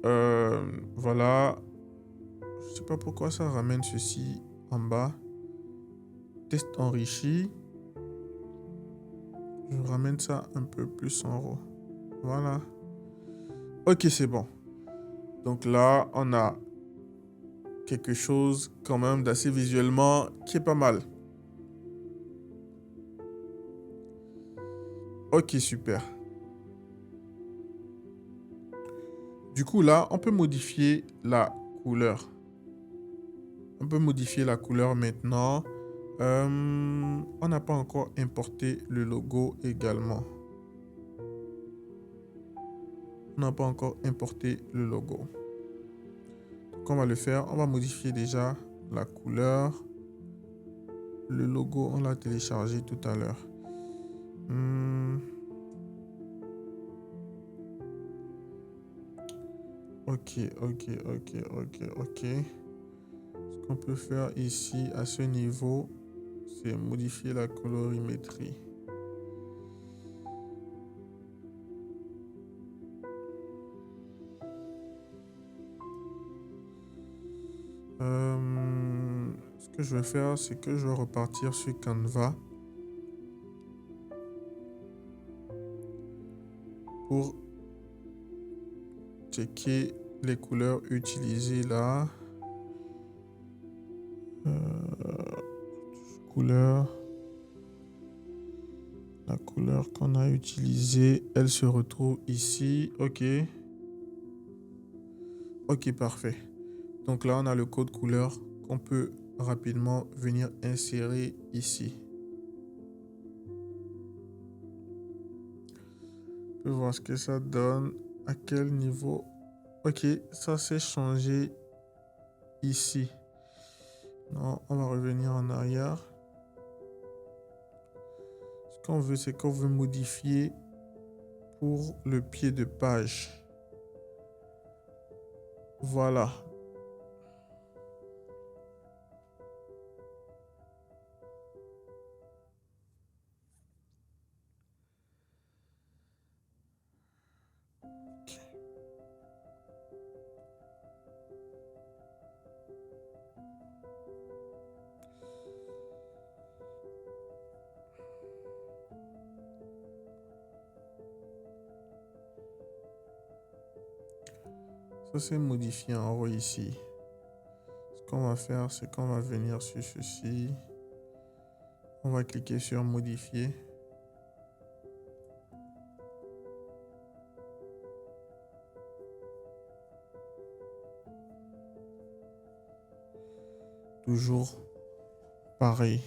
Voilà. Je ne sais pas pourquoi ça ramène ceci en bas. Test enrichi. Je ramène ça un peu plus en haut. Voilà. Ok, c'est bon. Donc là, on a quelque chose quand même d'assez visuellement qui est pas mal. Ok, super. Du coup, là, on peut modifier la couleur. On peut modifier la couleur maintenant. On n'a pas encore importé le logo également. On n'a pas encore importé le logo. Donc, on va le faire. On va modifier déjà la couleur. Le logo, on l'a téléchargé tout à l'heure. Ok. Ce qu'on peut faire ici, à ce niveau, c'est modifier la colorimétrie. Ce que je vais faire, c'est que je vais repartir sur Canva pour checker les couleurs utilisées là. La couleur qu'on a utilisée, elle se retrouve ici. Ok. Ok, parfait. Donc là, on a le code couleur qu'on peut rapidement venir insérer ici. On peut voir ce que ça donne, à quel niveau. Ok, ça s'est changé ici. Non, on va revenir en arrière. Ce qu'on veut, c'est qu'on veut modifier pour le pied de page. Voilà. Ça s'est modifié en haut ici. Ce qu'on va faire, c'est qu'on va venir sur ceci. On va cliquer sur modifier. Toujours pareil.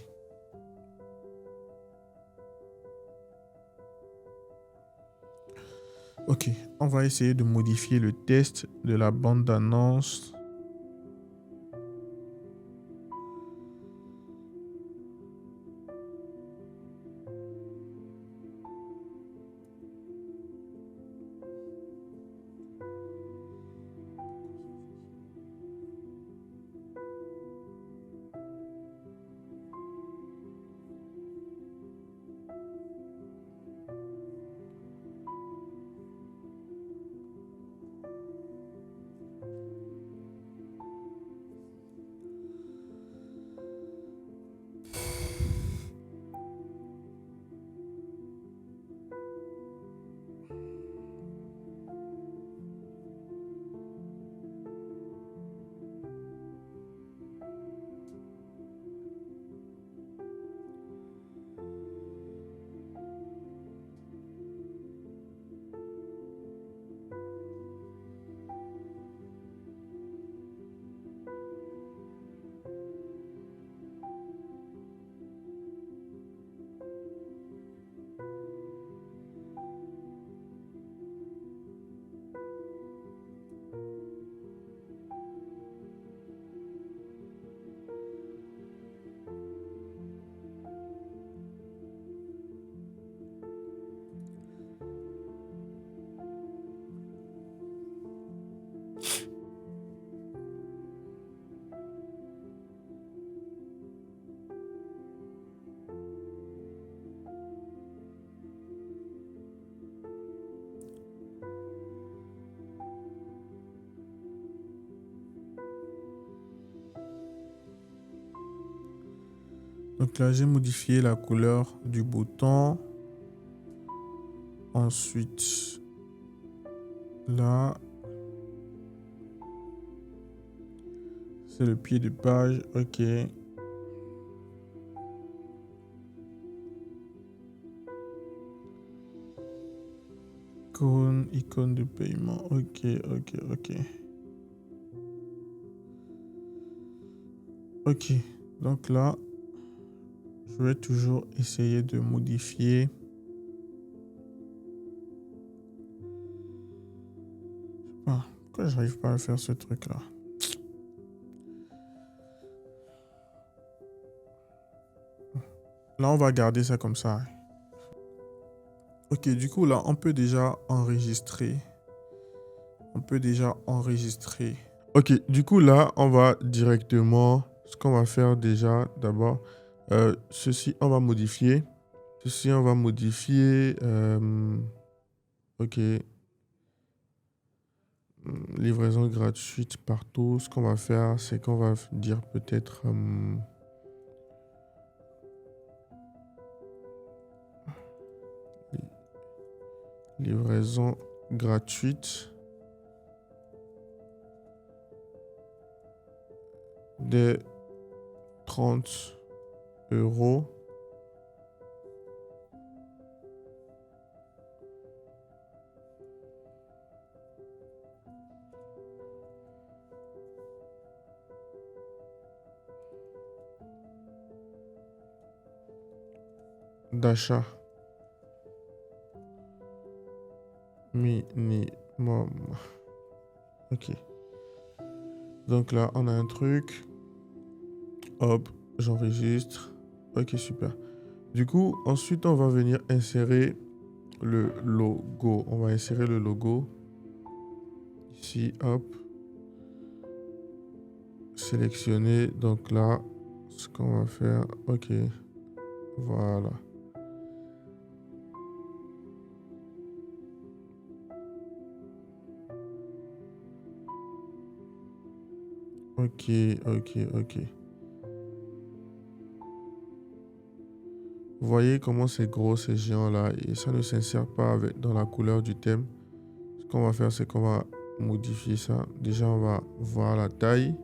Ok, on va essayer de modifier le test de la bande d'annonce. Donc là, j'ai modifié la couleur du bouton. Ensuite, là, c'est le pied de page. OK. Icône de paiement. OK. OK. Donc là, je vais toujours essayer de modifier. Ah, pourquoi j'arrive pas à faire ce truc-là? Là, on va garder ça comme ça. Ok, du coup, là, on peut déjà enregistrer. Ok, du coup, là, on va directement... Ce qu'on va faire déjà, d'abord, ceci, on va modifier. Ok. Livraison gratuite partout. Ce qu'on va faire, c'est qu'on va dire peut-être... livraison gratuite de 30 euros. D'achat minimum. Ok. Donc là, on a un truc. Hop, j'enregistre. Ok, super. Du coup, ensuite, on va venir insérer le logo. On va insérer le logo. Ici, hop. Sélectionner. Donc là, ce qu'on va faire. Ok. Voilà. Ok. Vous voyez comment c'est gros, ces géants-là, et ça ne s'insère pas dans la couleur du thème. Ce qu'on va faire, c'est qu'on va modifier ça. Déjà, on va voir la taille.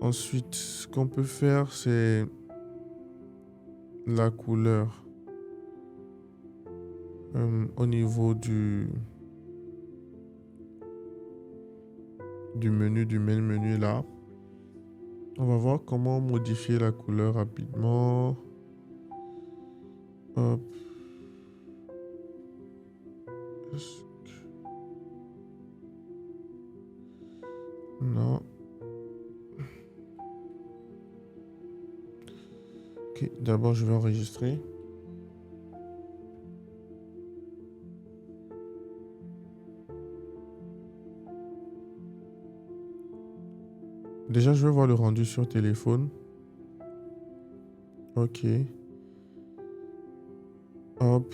Ensuite, ce qu'on peut faire, c'est la couleur au niveau du menu, du main menu là. On va voir comment modifier la couleur rapidement. Hop. Non. Ok, d'abord je vais enregistrer. Déjà, je vais voir le rendu sur téléphone. Ok. Hop.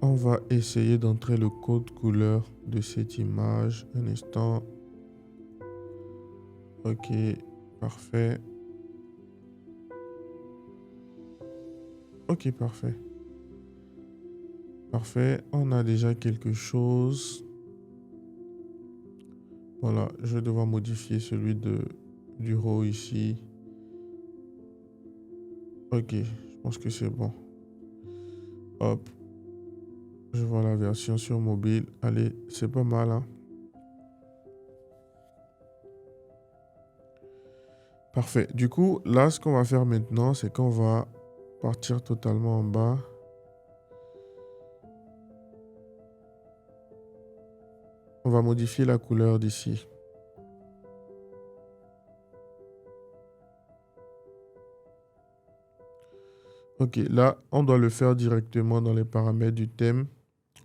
On va essayer d'entrer le code couleur de cette image. Un instant. Ok, parfait. Ok, parfait. Parfait, on a déjà quelque chose. Voilà, je vais devoir modifier celui du RAW ici. Ok, je pense que c'est bon. Hop, je vois la version sur mobile. Allez, c'est pas mal, hein. Parfait. Du coup, là, ce qu'on va faire maintenant, c'est qu'on va partir totalement en bas. On va modifier la couleur d'ici. Ok, là, on doit le faire directement dans les paramètres du thème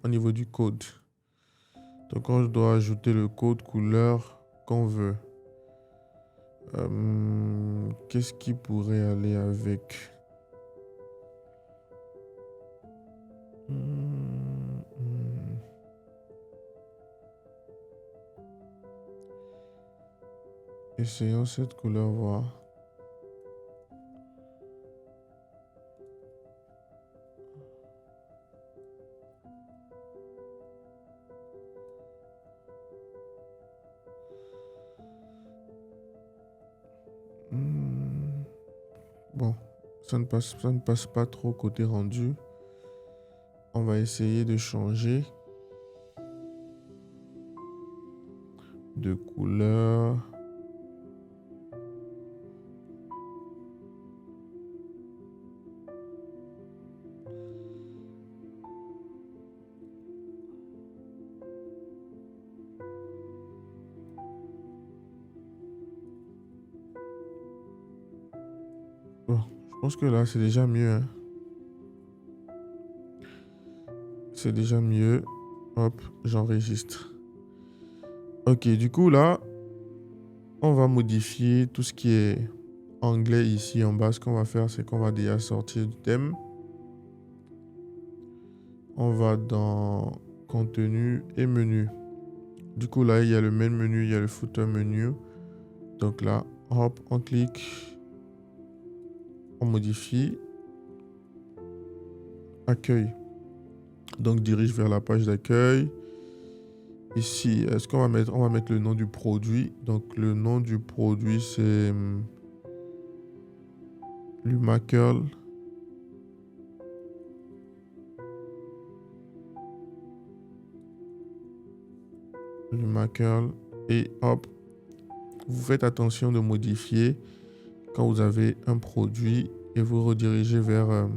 au niveau du code. Donc, on doit ajouter le code couleur qu'on veut. Qu'est-ce qui pourrait aller avec? Essayons cette couleur, voir. Bon, ça ne passe pas trop côté rendu. On va essayer de changer de couleur. Bon, je pense que là, c'est déjà mieux, hein. C'est déjà mieux. Hop, j'enregistre. Ok, du coup, là, on va modifier tout ce qui est anglais ici en bas. Ce qu'on va faire, c'est qu'on va déjà sortir du thème. On va dans contenu et menu. Du coup, là, il y a le main menu, il y a le footer menu. Donc là, hop, on clique. On modifie. Accueil. Donc, dirige vers la page d'accueil. Ici, est-ce qu'on va mettre, on va mettre le nom du produit. Donc, le nom du produit, c'est Luma Curl. Luma Curl. Et hop, vous faites attention de modifier quand vous avez un produit et vous redirigez vers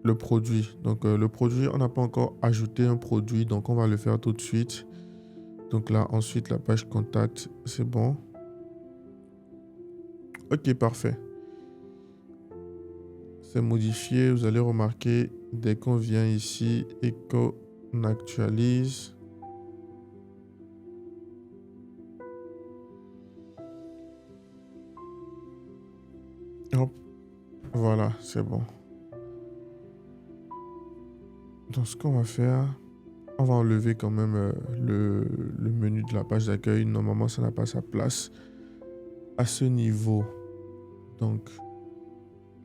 le produit. Donc, le produit, on n'a pas encore ajouté un produit, donc on va le faire tout de suite. Donc là, ensuite, la page contact, c'est bon. Ok, parfait. C'est modifié. Vous allez remarquer, dès qu'on vient ici et qu'on actualise, hop, voilà, c'est bon. Donc, ce qu'on va faire, on va enlever quand même le menu de la page d'accueil. Normalement, ça n'a pas sa place à ce niveau. Donc,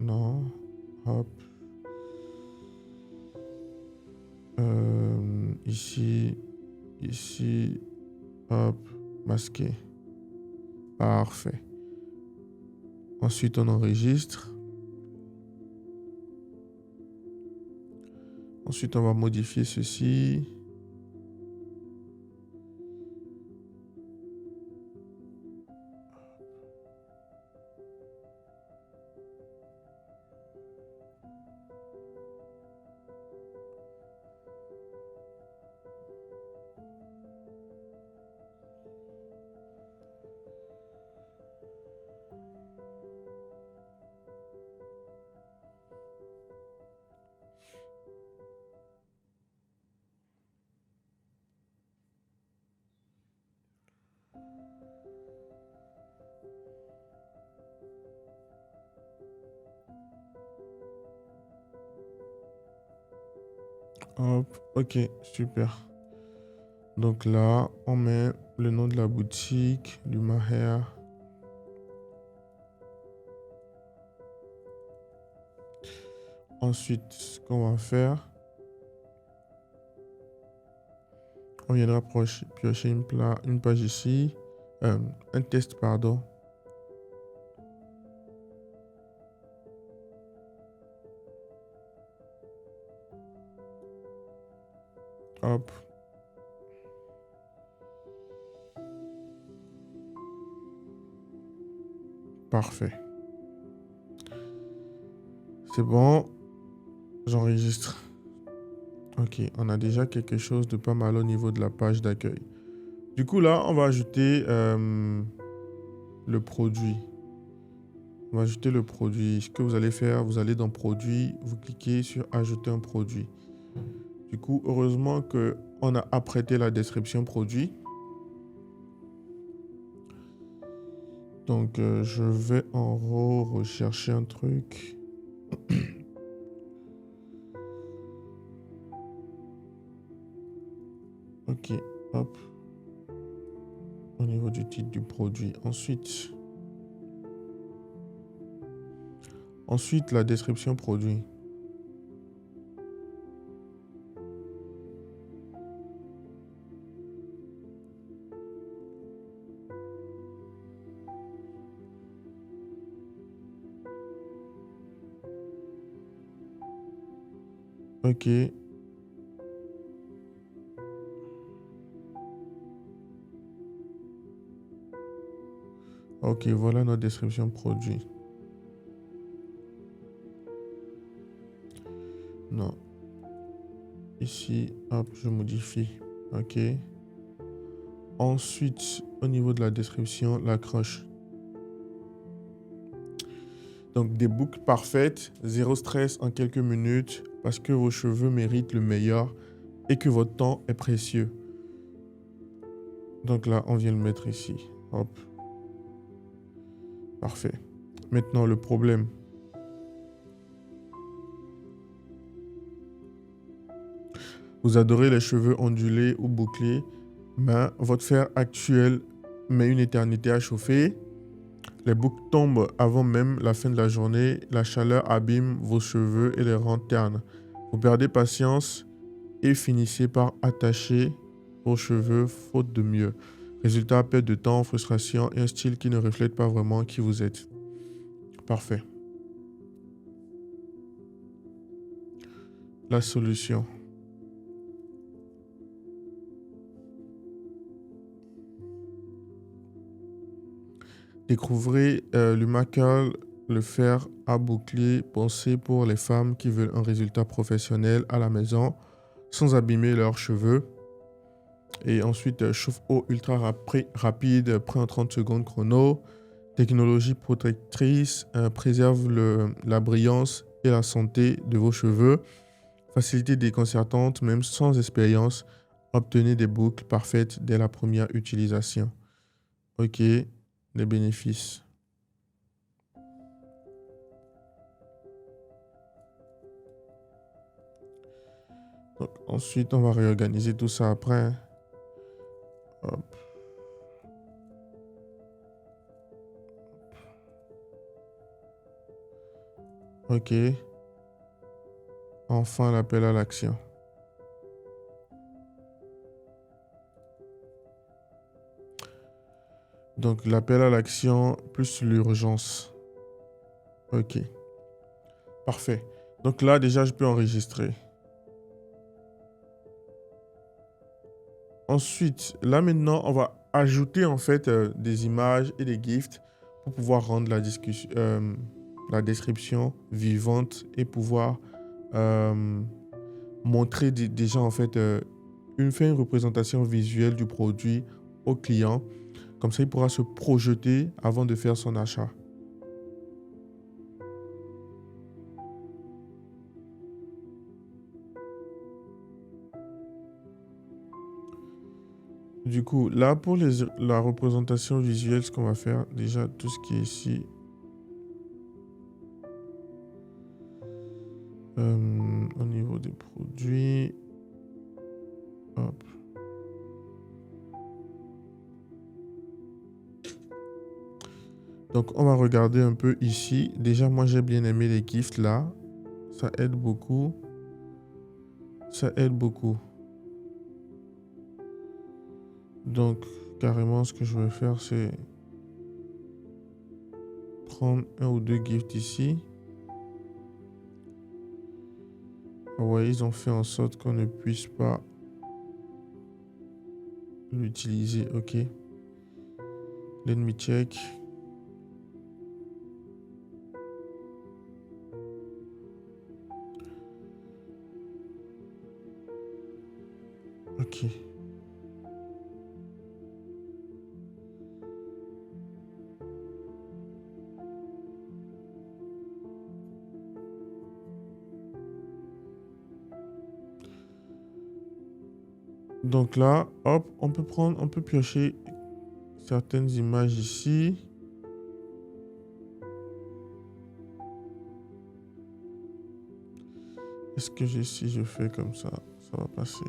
non, hop. Ici, ici, hop, masqué. Parfait. Ensuite, on enregistre. Ensuite, on va modifier ceci. Hop, ok, super. Donc là, on met le nom de la boutique, Luma Hair. Ensuite, ce qu'on va faire, on viendra piocher une page ici, un test, pardon. Hop. Parfait. C'est bon. J'enregistre. Ok, on a déjà quelque chose de pas mal au niveau de la page d'accueil. Du coup, là, on va ajouter le produit. On va ajouter le produit. Ce que vous allez faire, vous allez dans produit, vous cliquez sur ajouter un produit. Du coup, heureusement qu'on a apprêté la description produit. Donc, je vais en rechercher un truc. Ok, hop. Au niveau du titre du produit. Ensuite, la description produit. Ok. Ok, voilà notre description produit. Non. Ici, hop, je modifie. Ok. Ensuite, au niveau de la description, l'accroche. Donc, des boucles parfaites, zéro stress en quelques minutes, parce que vos cheveux méritent le meilleur et que votre temps est précieux. Donc là, on vient le mettre ici. Hop. Parfait. Maintenant, le problème. Vous adorez les cheveux ondulés ou bouclés, mais votre fer actuel met une éternité à chauffer. Les boucles tombent avant même la fin de la journée. La chaleur abîme vos cheveux et les rend ternes. Vous perdez patience et finissez par attacher vos cheveux faute de mieux. Résultat, perte de temps, frustration et un style qui ne reflète pas vraiment qui vous êtes. Parfait. La solution. Découvrez l'Humacal, le fer à boucler, pensé pour les femmes qui veulent un résultat professionnel à la maison sans abîmer leurs cheveux. Et ensuite, chauffe-eau ultra rapide, près en 30 secondes chrono. Technologie protectrice, préserve la brillance et la santé de vos cheveux. Facilité déconcertante, même sans expérience. Obtenez des boucles parfaites dès la première utilisation. Ok, les bénéfices. Donc, ensuite, on va réorganiser tout ça après. Hop. Ok. Enfin, l'appel à l'action. Donc, l'appel à l'action plus l'urgence. Ok. Parfait. Donc là, déjà, je peux enregistrer. Ensuite, là maintenant, on va ajouter en fait des images et des gifs pour pouvoir rendre la description vivante et pouvoir euh, montrer déjà en fait une représentation visuelle du produit au client. Comme ça, il pourra se projeter avant de faire son achat. Du coup, là, pour la représentation visuelle, ce qu'on va faire, déjà, tout ce qui est ici, au niveau des produits, hop. Donc, on va regarder un peu ici. Déjà, moi, j'ai bien aimé les gifts là. Ça aide beaucoup. Ça aide beaucoup. Donc, carrément, ce que je vais faire, c'est prendre un ou deux gifts ici. Ouais, ils ont fait en sorte qu'on ne puisse pas l'utiliser. Ok. Let me check. Ok. Donc là, hop, on peut piocher certaines images ici. Est-ce que si je fais comme ça va passer?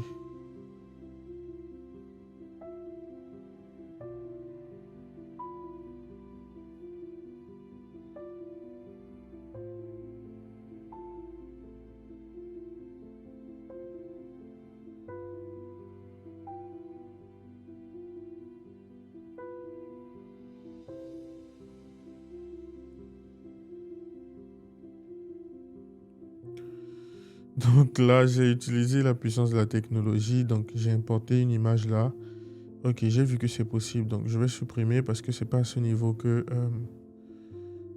Donc là, j'ai utilisé la puissance de la technologie. Donc j'ai importé une image là. Ok, j'ai vu que c'est possible. Donc je vais supprimer parce que c'est pas à ce niveau que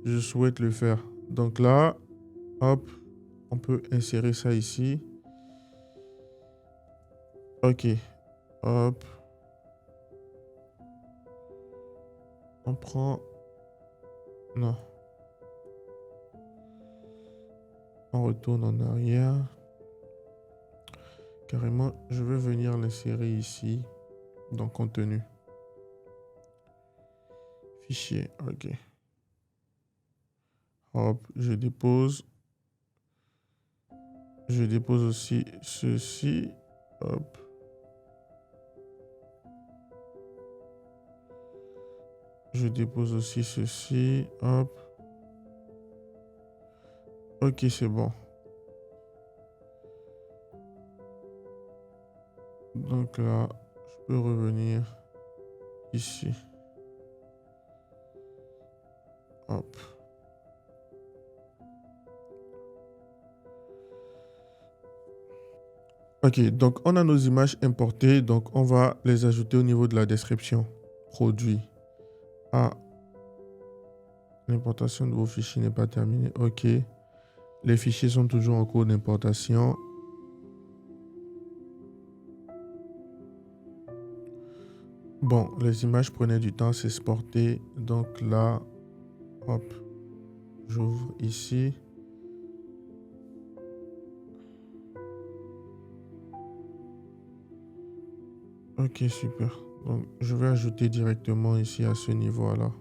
je souhaite le faire. Donc là, hop, on peut insérer ça ici. Ok, hop. On prend... Non. On retourne en arrière. Carrément, je vais venir l'insérer ici. Dans contenu. Fichier, ok. Hop, je dépose. Je dépose aussi ceci. Hop. Je dépose aussi ceci. Hop. Ok, c'est bon. Donc là, je peux revenir ici. Hop. Ok, donc on a nos images importées. Donc on va les ajouter au niveau de la description. Produit. Ah. L'importation de vos fichiers n'est pas terminée. Ok. Les fichiers sont toujours en cours d'importation. Bon, les images prenaient du temps à s'exporter. Donc là, hop, j'ouvre ici. Ok, super. Donc, je vais ajouter directement ici à ce niveau alors.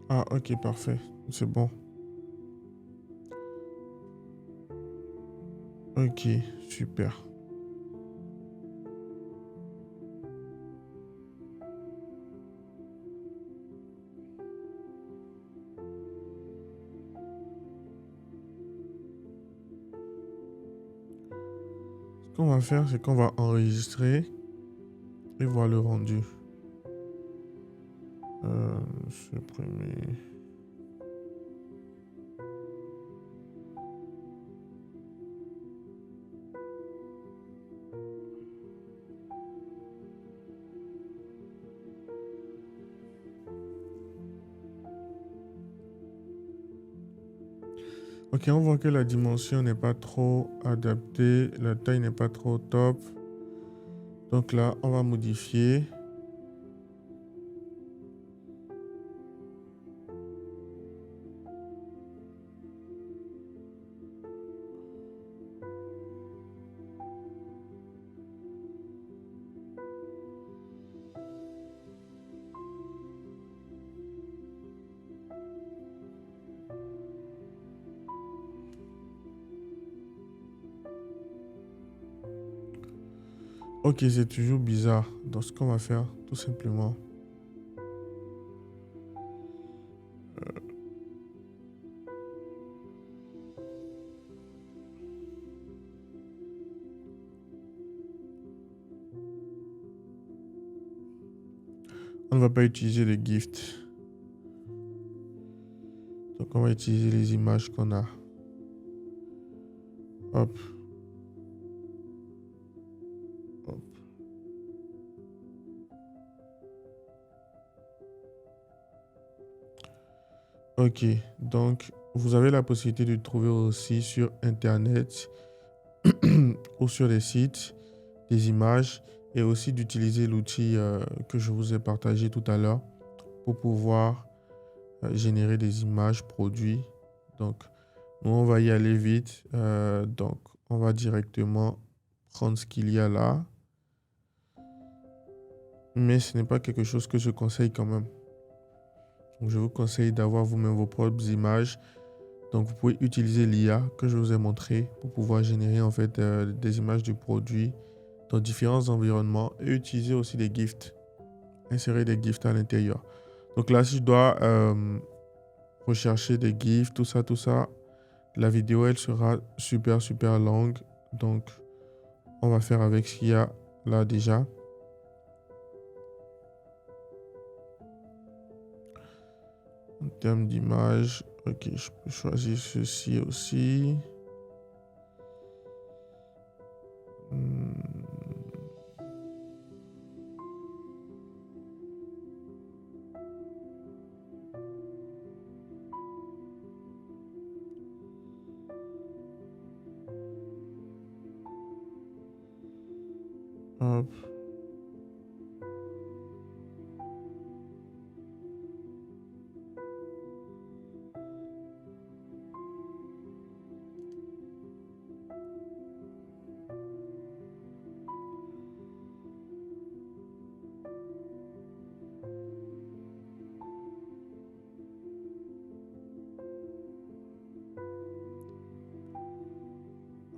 Ah, ok, parfait. C'est bon. Ok, super. Ce qu'on va faire, c'est qu'on va enregistrer et voir le rendu. Supprimer. Ok, on voit que la dimension n'est pas trop adaptée, la taille n'est pas trop top. Donc là, on va modifier. Ok, c'est toujours bizarre. Donc ce qu'on va faire, tout simplement. On ne va pas utiliser les gifts. Donc on va utiliser les images qu'on a. Hop. Hop. Ok, donc vous avez la possibilité de trouver aussi sur Internet ou sur les sites des images et aussi d'utiliser l'outil que je vous ai partagé tout à l'heure pour pouvoir générer des images produits. Donc, nous, on va y aller vite. Donc, on va directement prendre ce qu'il y a là. Mais ce n'est pas quelque chose que je conseille quand même. Donc, je vous conseille d'avoir vous-même vos propres images. Donc, vous pouvez utiliser l'IA que je vous ai montré pour pouvoir générer en fait des images du produit dans différents environnements et utiliser aussi des GIFs. Insérer des GIFs à l'intérieur. Donc là, si je dois rechercher des GIFs, tout ça, la vidéo, elle sera super longue. Donc, on va faire avec ce qu'il y a là déjà. En termes d'image, ok, je peux choisir ceci aussi. Hop.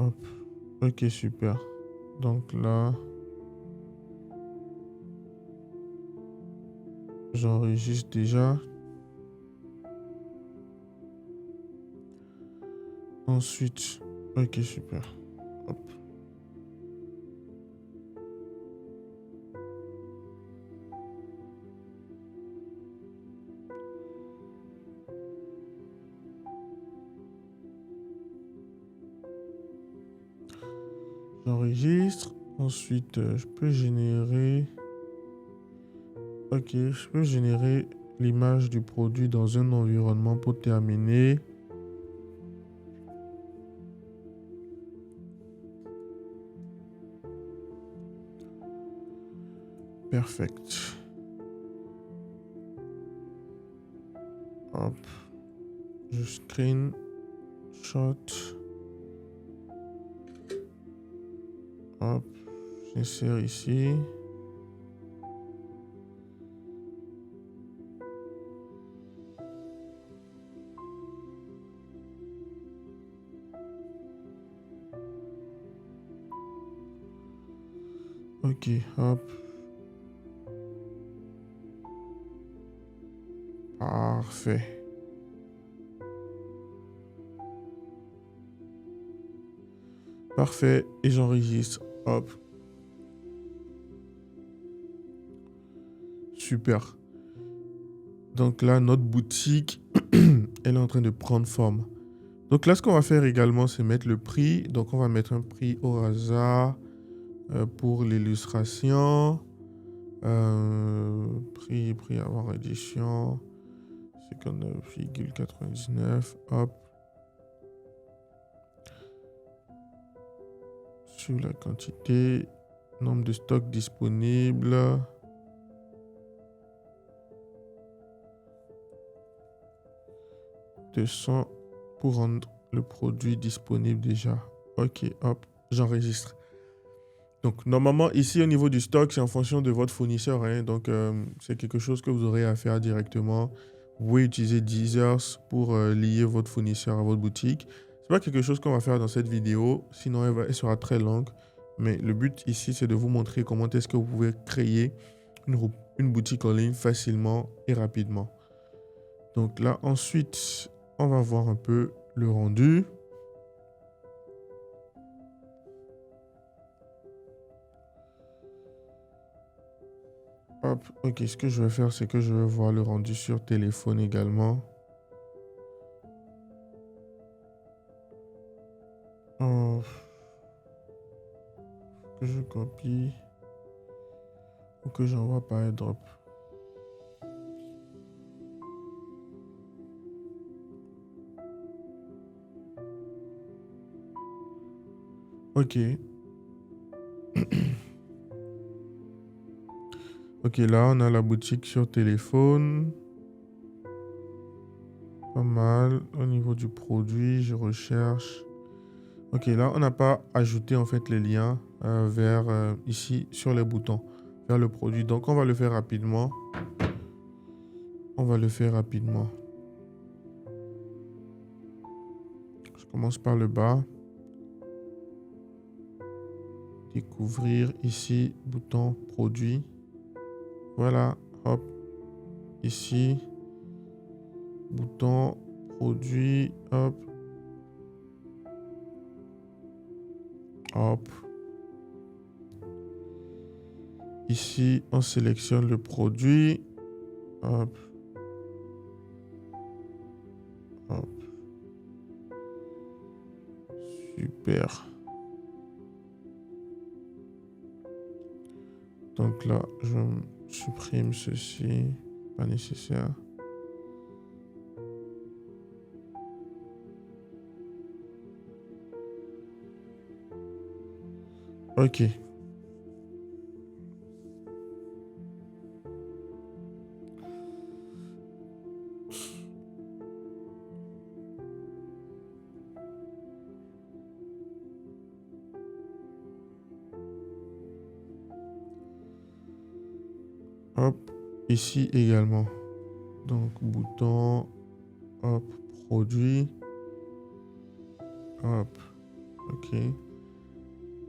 Hop. Ok, super. Donc là, j'enregistre déjà. Ensuite, ok, super. Hop. J'enregistre. Ensuite, je peux générer. Ok, je peux générer l'image du produit dans un environnement pour terminer. Perfect. Hop. Je screen shot. Hop. J'insère ici. Ok, hop. Parfait. Parfait. Et j'enregistre. Hop. Super. Donc là, notre boutique, elle est en train de prendre forme. Donc là, ce qu'on va faire également, c'est mettre le prix. Donc on va mettre un prix au hasard pour l'illustration. Prix avant édition. 59,99. Hop. Sur la quantité. Nombre de stocks disponibles. 200 pour rendre le produit disponible déjà. Ok, hop, j'enregistre. Donc, normalement, ici, au niveau du stock, c'est en fonction de votre fournisseur. Hein. Donc, c'est quelque chose que vous aurez à faire directement. Vous pouvez utiliser Deezers pour lier votre fournisseur à votre boutique. C'est pas quelque chose qu'on va faire dans cette vidéo, sinon elle sera très longue. Mais le but ici, c'est de vous montrer comment est-ce que vous pouvez créer une boutique en ligne facilement et rapidement. Donc là, ensuite, on va voir un peu le rendu. Hop, ok, ce que je vais faire, c'est que je vais voir le rendu sur téléphone également. Oh, que je copie ou que j'envoie par airdrop. Ok. Ok, là, on a la boutique sur téléphone. Pas mal. Au niveau du produit, je recherche. Ok, là, on n'a pas ajouté en fait les liens vers ici sur les boutons, vers le produit. Donc, on va le faire rapidement. On va le faire rapidement. Je commence par le bas. Découvrir ici, bouton produit. Voilà, hop. Ici, bouton produit, hop. Hop. Ici, on sélectionne le produit. Hop. Hop. Super. Donc là, je supprime ceci. Pas nécessaire. Ok. Hop. Ici également. Donc, bouton. Hop. Produit. Hop. Ok.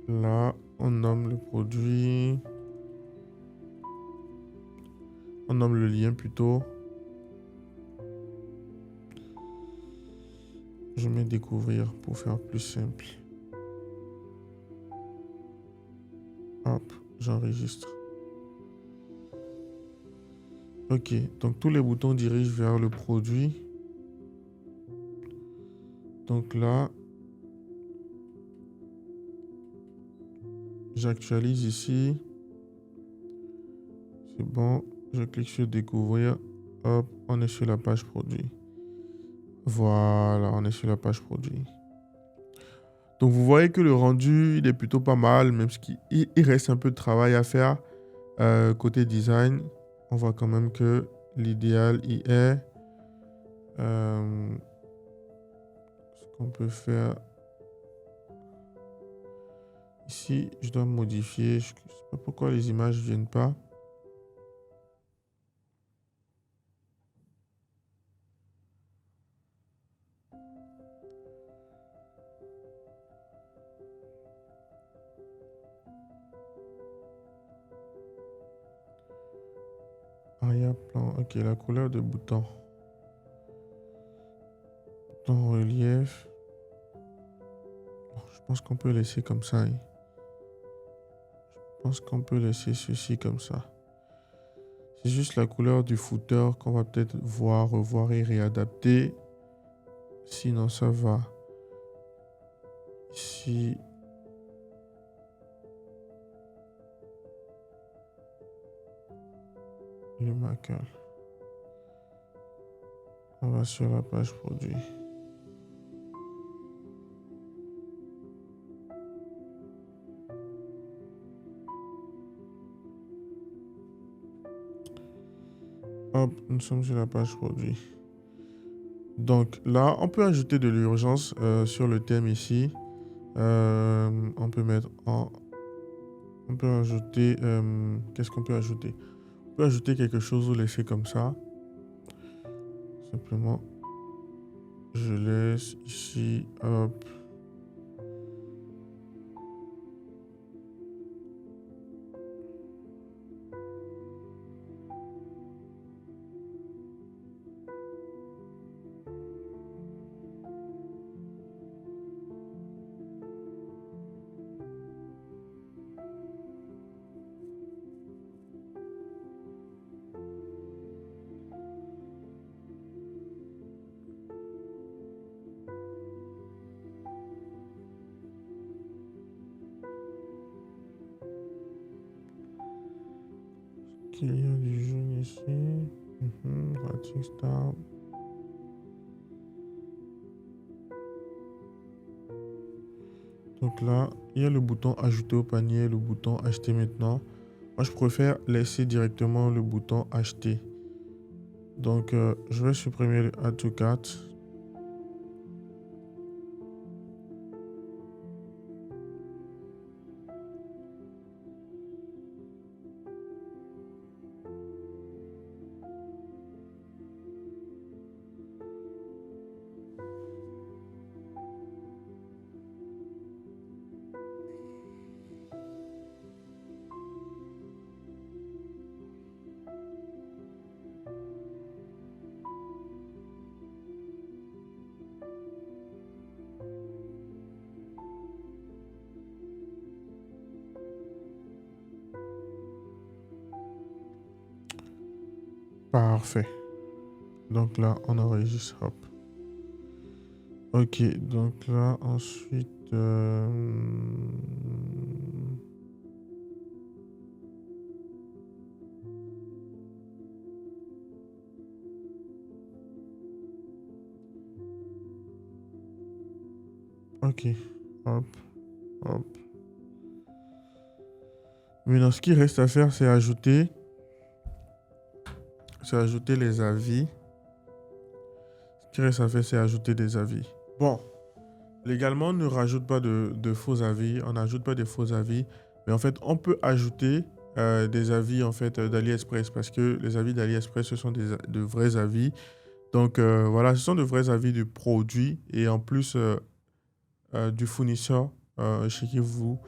Là, on nomme le produit. On nomme le lien plutôt. Je mets découvrir pour faire plus simple. Hop, j'enregistre. Ok, donc tous les boutons dirigent vers le produit. Donc là, j'actualise ici. C'est bon, je clique sur découvrir. Hop, on est sur la page produit. Voilà, on est sur la page produit. Donc vous voyez que le rendu, il est plutôt pas mal, même s'il il reste un peu de travail à faire. Côté design, on voit quand même que l'idéal y est. Ce qu'on peut faire ici, je dois modifier. Je ne sais pas pourquoi les images ne viennent pas. Arrière-plan. Ok, la couleur de bouton. Bouton relief. Bon, je pense qu'on peut laisser comme ça. Hein. Je pense qu'on peut laisser ceci comme ça. C'est juste la couleur du footer qu'on va peut-être voir, revoir et réadapter. Sinon, ça va. Ici. Le Macal. On va sur la page produit. Hop, nous sommes sur la page produit. Donc là, on peut ajouter de l'urgence sur le thème ici. On peut mettre en... On peut ajouter... Qu'est-ce qu'on peut ajouter? On peut ajouter quelque chose ou laisser comme ça. Simplement, je laisse ici. Hop. Client du jaune ici. Rating Star. Donc là, il y a le bouton ajouter au panier, le bouton acheter maintenant. Moi, je préfère laisser directement le bouton acheter. Donc, je vais supprimer le Add to Cart. Parfait. Donc là, on enregistre. Hop. Ok, donc là, ensuite... Ok, hop, hop. Maintenant, ce qui reste à faire, c'est ajouter les avis. Ce qui reste à faire, c'est ajouter des avis. Bon, légalement, on ne rajoute pas de faux avis. On n'ajoute pas de faux avis. Mais en fait, on peut ajouter des avis en fait d'AliExpress parce que les avis d'AliExpress, ce sont de vrais avis. Donc voilà, ce sont de vrais avis du produit et en plus du fournisseur chez qui vous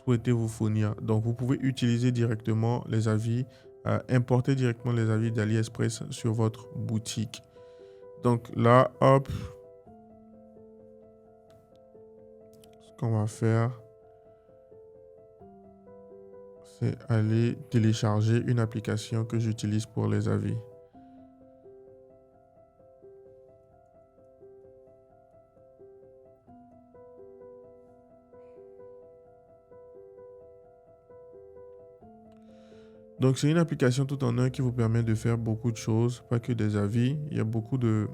souhaitez vous fournir. Donc vous pouvez utiliser directement les avis, importer directement les avis d'AliExpress sur votre boutique. Donc là, hop, ce qu'on va faire, c'est aller télécharger une application que j'utilise pour les avis. Donc, c'est une application tout en un qui vous permet de faire beaucoup de choses, pas que des avis. Il y a beaucoup de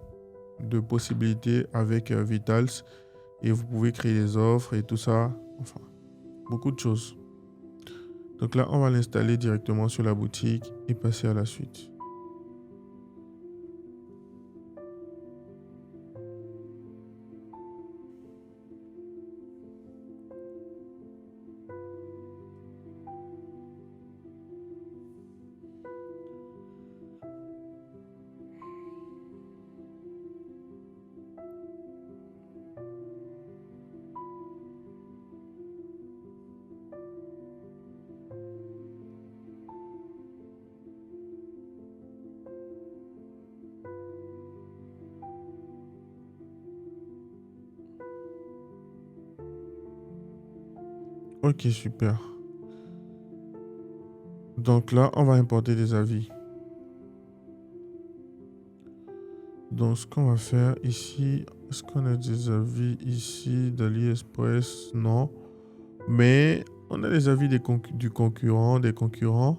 possibilités avec Vitals et vous pouvez créer des offres et tout ça. Enfin, beaucoup de choses. Donc là, on va l'installer directement sur la boutique et passer à la suite. Ok, super. Donc là, on va importer des avis. Donc, ce qu'on va faire ici, est-ce qu'on a des avis ici d'AliExpress? Non. Mais on a les avis du concurrent, des concurrents.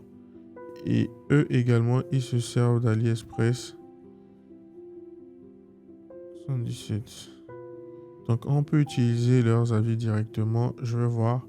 Et eux également, ils se servent d'AliExpress. 117. Donc, on peut utiliser leurs avis directement. Je vais voir.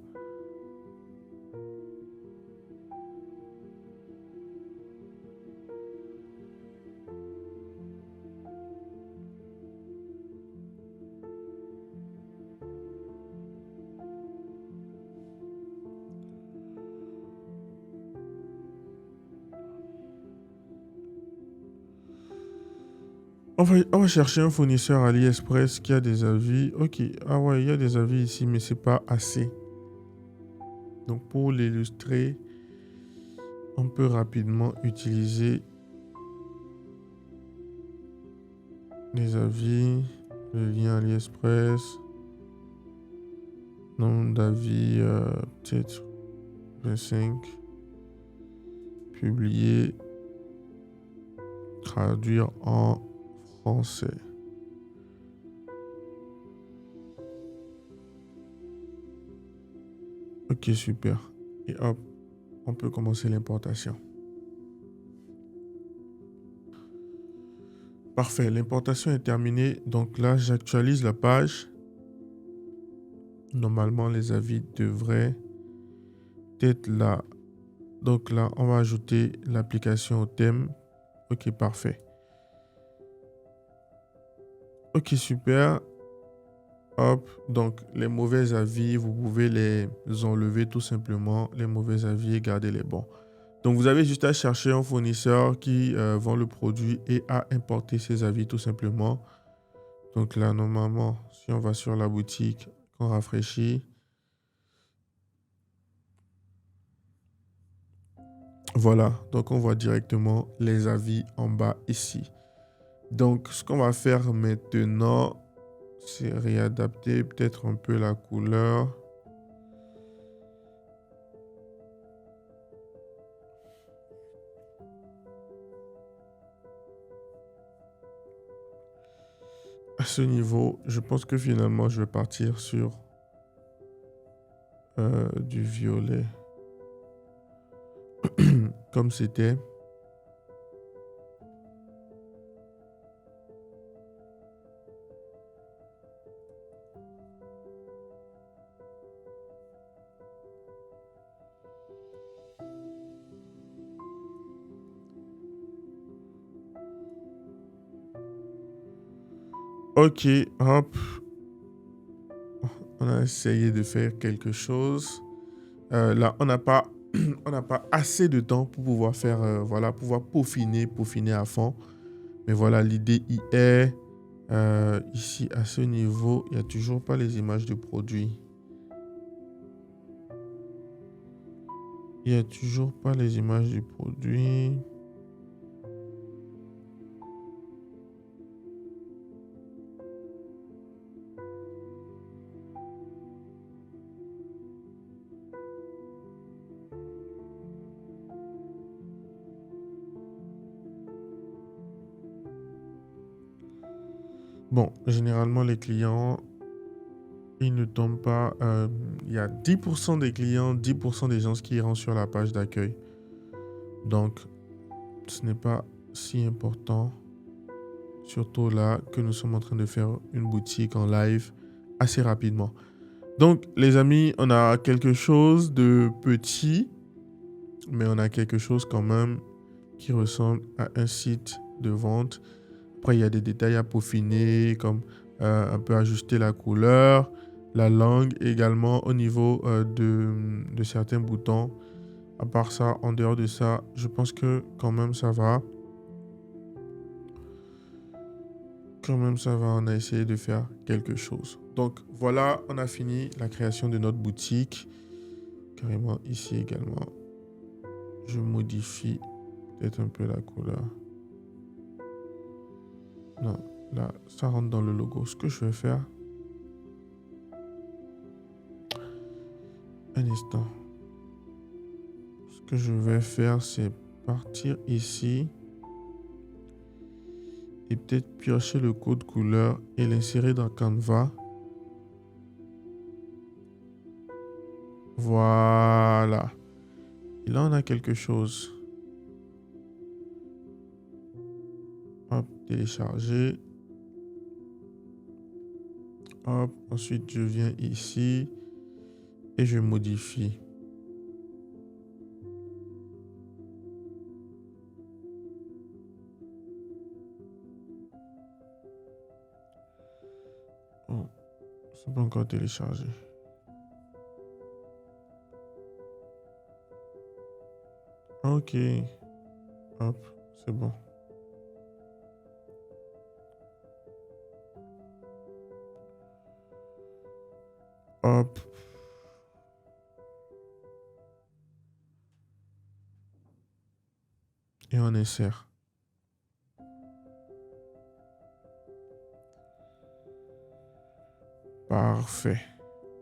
On va chercher un fournisseur AliExpress qui a des avis. Ok, ah ouais, il y a des avis ici, mais c'est pas assez. Donc pour l'illustrer, on peut rapidement utiliser les avis, le lien AliExpress, nombre d'avis, peut-être 25, publier, traduire en français. Ok, super. Et hop, on peut commencer l'importation. Parfait, l'importation est terminée. Donc là, j'actualise la page. Normalement, les avis devraient être là. Donc là, on va ajouter l'application au thème. Ok, parfait. Ok, super. Hop, donc les mauvais avis, vous pouvez les enlever tout simplement, les mauvais avis et garder les bons. Donc vous avez juste à chercher un fournisseur qui vend le produit et à importer ses avis tout simplement. Donc là, normalement, si on va sur la boutique, qu'on rafraîchit, voilà, donc on voit directement les avis en bas ici. Donc ce qu'on va faire maintenant, c'est réadapter peut-être un peu la couleur. À ce niveau, je pense que finalement, je vais partir sur du violet. Comme c'était. Ok, hop. On a essayé de faire quelque chose. Là, on n'a pas, on n'a pas assez de temps pour pouvoir faire, voilà, pouvoir peaufiner à fond. Mais voilà, l'idée y est. Ici, à ce niveau, il n'y a toujours pas les images de produits. Il n'y a toujours pas les images du produit. Bon, généralement, les clients, ils ne tombent pas. Il y a 10% des clients, 10% des gens qui iront sur la page d'accueil. Donc, ce n'est pas si important. Surtout là que nous sommes en train de faire une boutique en live assez rapidement. Donc, les amis, on a quelque chose de petit, mais on a quelque chose quand même qui ressemble à un site de vente. Après, il y a des détails à peaufiner, comme un peu ajuster la couleur, la langue, également au niveau de certains boutons. À part ça, en dehors de ça, je pense que quand même ça va. Quand même ça va, on a essayé de faire quelque chose. Donc voilà, on a fini la création de notre boutique. Carrément ici également. Je modifie peut-être un peu la couleur. Non, là, ça rentre dans le logo. Ce que je vais faire... Un instant. Ce que je vais faire, c'est partir ici. Et peut-être piocher le code couleur et l'insérer dans Canva. Voilà. Et là, on a quelque chose. Hop, télécharger. Hop, ensuite, je viens ici et je modifie. Oh, c'est pas encore téléchargé. Ok. Hop, c'est bon. Hop. Et on insère. Parfait.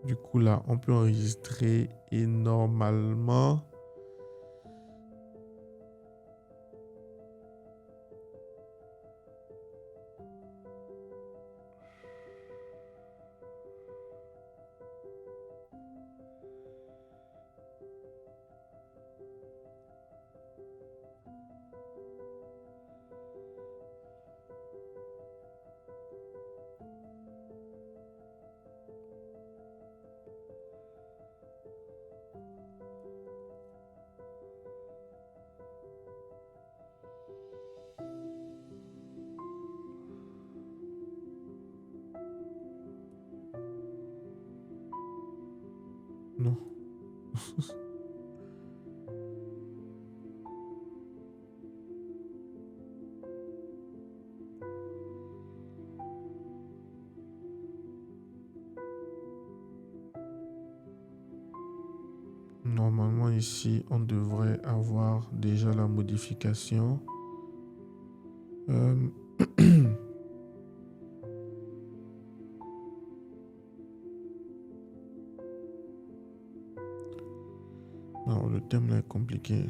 Du coup, là, on peut enregistrer et normalement... Normalement, ici, on devrait avoir déjà la modification. Non, le thème là est compliqué.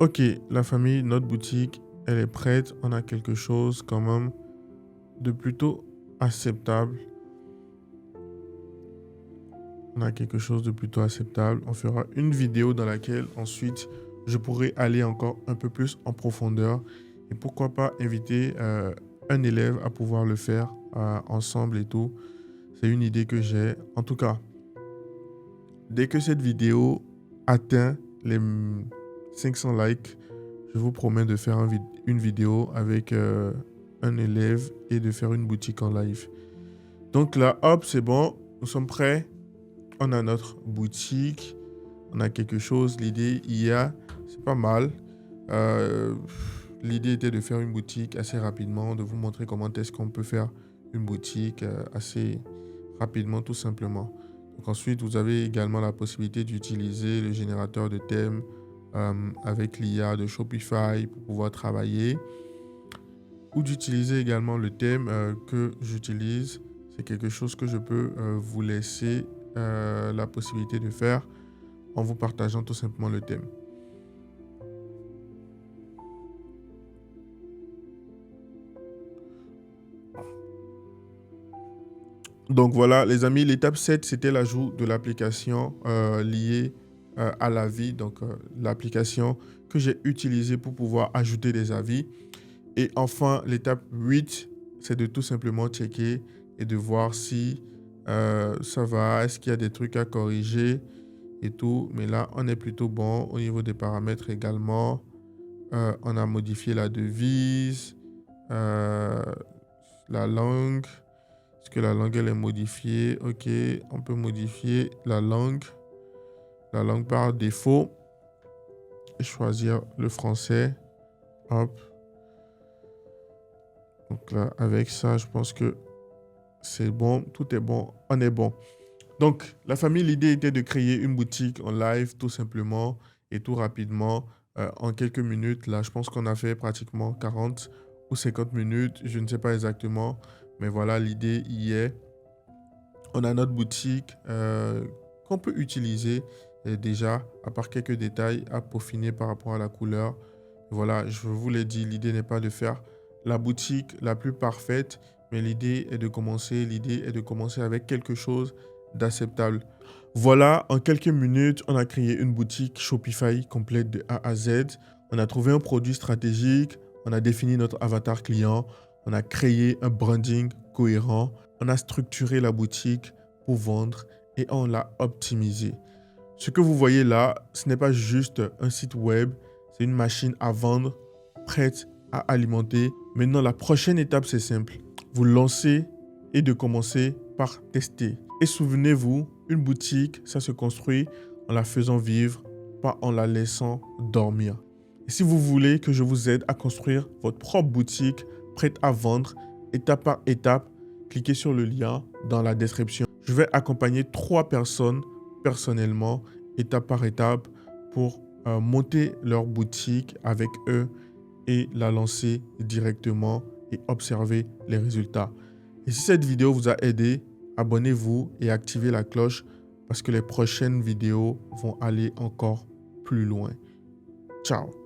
Ok, la famille, notre boutique, elle est prête. On a quelque chose quand même de plutôt acceptable. On a quelque chose de plutôt acceptable. On fera une vidéo dans laquelle ensuite je pourrai aller encore un peu plus en profondeur. Et pourquoi pas inviter un élève à pouvoir le faire ensemble et tout. C'est une idée que j'ai. En tout cas, dès que cette vidéo atteint les 500 likes, je vous promets de faire une vidéo avec un élève et de faire une boutique en live. Donc là, hop, c'est bon. Nous sommes prêts. On a notre boutique. On a quelque chose. L'idée, c'est pas mal. L'idée était de faire une boutique assez rapidement, de vous montrer comment est-ce qu'on peut faire une boutique assez rapidement, tout simplement. Donc ensuite, vous avez également la possibilité d'utiliser le générateur de thèmes avec l'IA de Shopify pour pouvoir travailler, ou d'utiliser également le thème que j'utilise. C'est quelque chose que je peux vous laisser la possibilité de faire en vous partageant tout simplement le thème. Donc voilà, les amis, l'étape 7, c'était l'ajout de l'application liée à l'avis. Donc l'application que j'ai utilisée pour pouvoir ajouter des avis. Et enfin, l'étape 8, c'est de tout simplement checker et de voir si ça va, est-ce qu'il y a des trucs à corriger et tout. Mais là, on est plutôt bon au niveau des paramètres également. On a modifié la devise, la langue. Est-ce que la langue, elle est modifiée? Ok, on peut modifier la langue par défaut. Et choisir le français. Hop. Donc là, avec ça, je pense que c'est bon. Tout est bon. On est bon. Donc, la famille, l'idée était de créer une boutique en live, tout simplement, et tout rapidement, en quelques minutes. Là, je pense qu'on a fait pratiquement 40 ou 50 minutes. Je ne sais pas exactement. Mais voilà, l'idée y est. On a notre boutique qu'on peut utiliser déjà, à part quelques détails à peaufiner par rapport à la couleur. Voilà, je vous l'ai dit, l'idée n'est pas de faire la boutique la plus parfaite, mais l'idée est de commencer avec quelque chose d'acceptable. Voilà, en quelques minutes, on a créé une boutique Shopify complète de A à Z. On a trouvé un produit stratégique, on a défini notre avatar client, on a créé un branding cohérent, on a structuré la boutique pour vendre et on l'a optimisé. Ce que vous voyez là, ce n'est pas juste un site web, c'est une machine à vendre prête à alimenter. Maintenant, la prochaine étape, c'est simple. Vous lancez et de commencer par tester. Et souvenez-vous, une boutique, ça se construit en la faisant vivre, pas en la laissant dormir. Et si vous voulez que je vous aide à construire votre propre boutique prête à vendre, étape par étape, cliquez sur le lien dans la description. Je vais accompagner 3 personnes personnellement, étape par étape, pour monter leur boutique avec eux et la lancer directement et observer les résultats. Et si cette vidéo vous a aidé, abonnez-vous et activez la cloche parce que les prochaines vidéos vont aller encore plus loin. Ciao!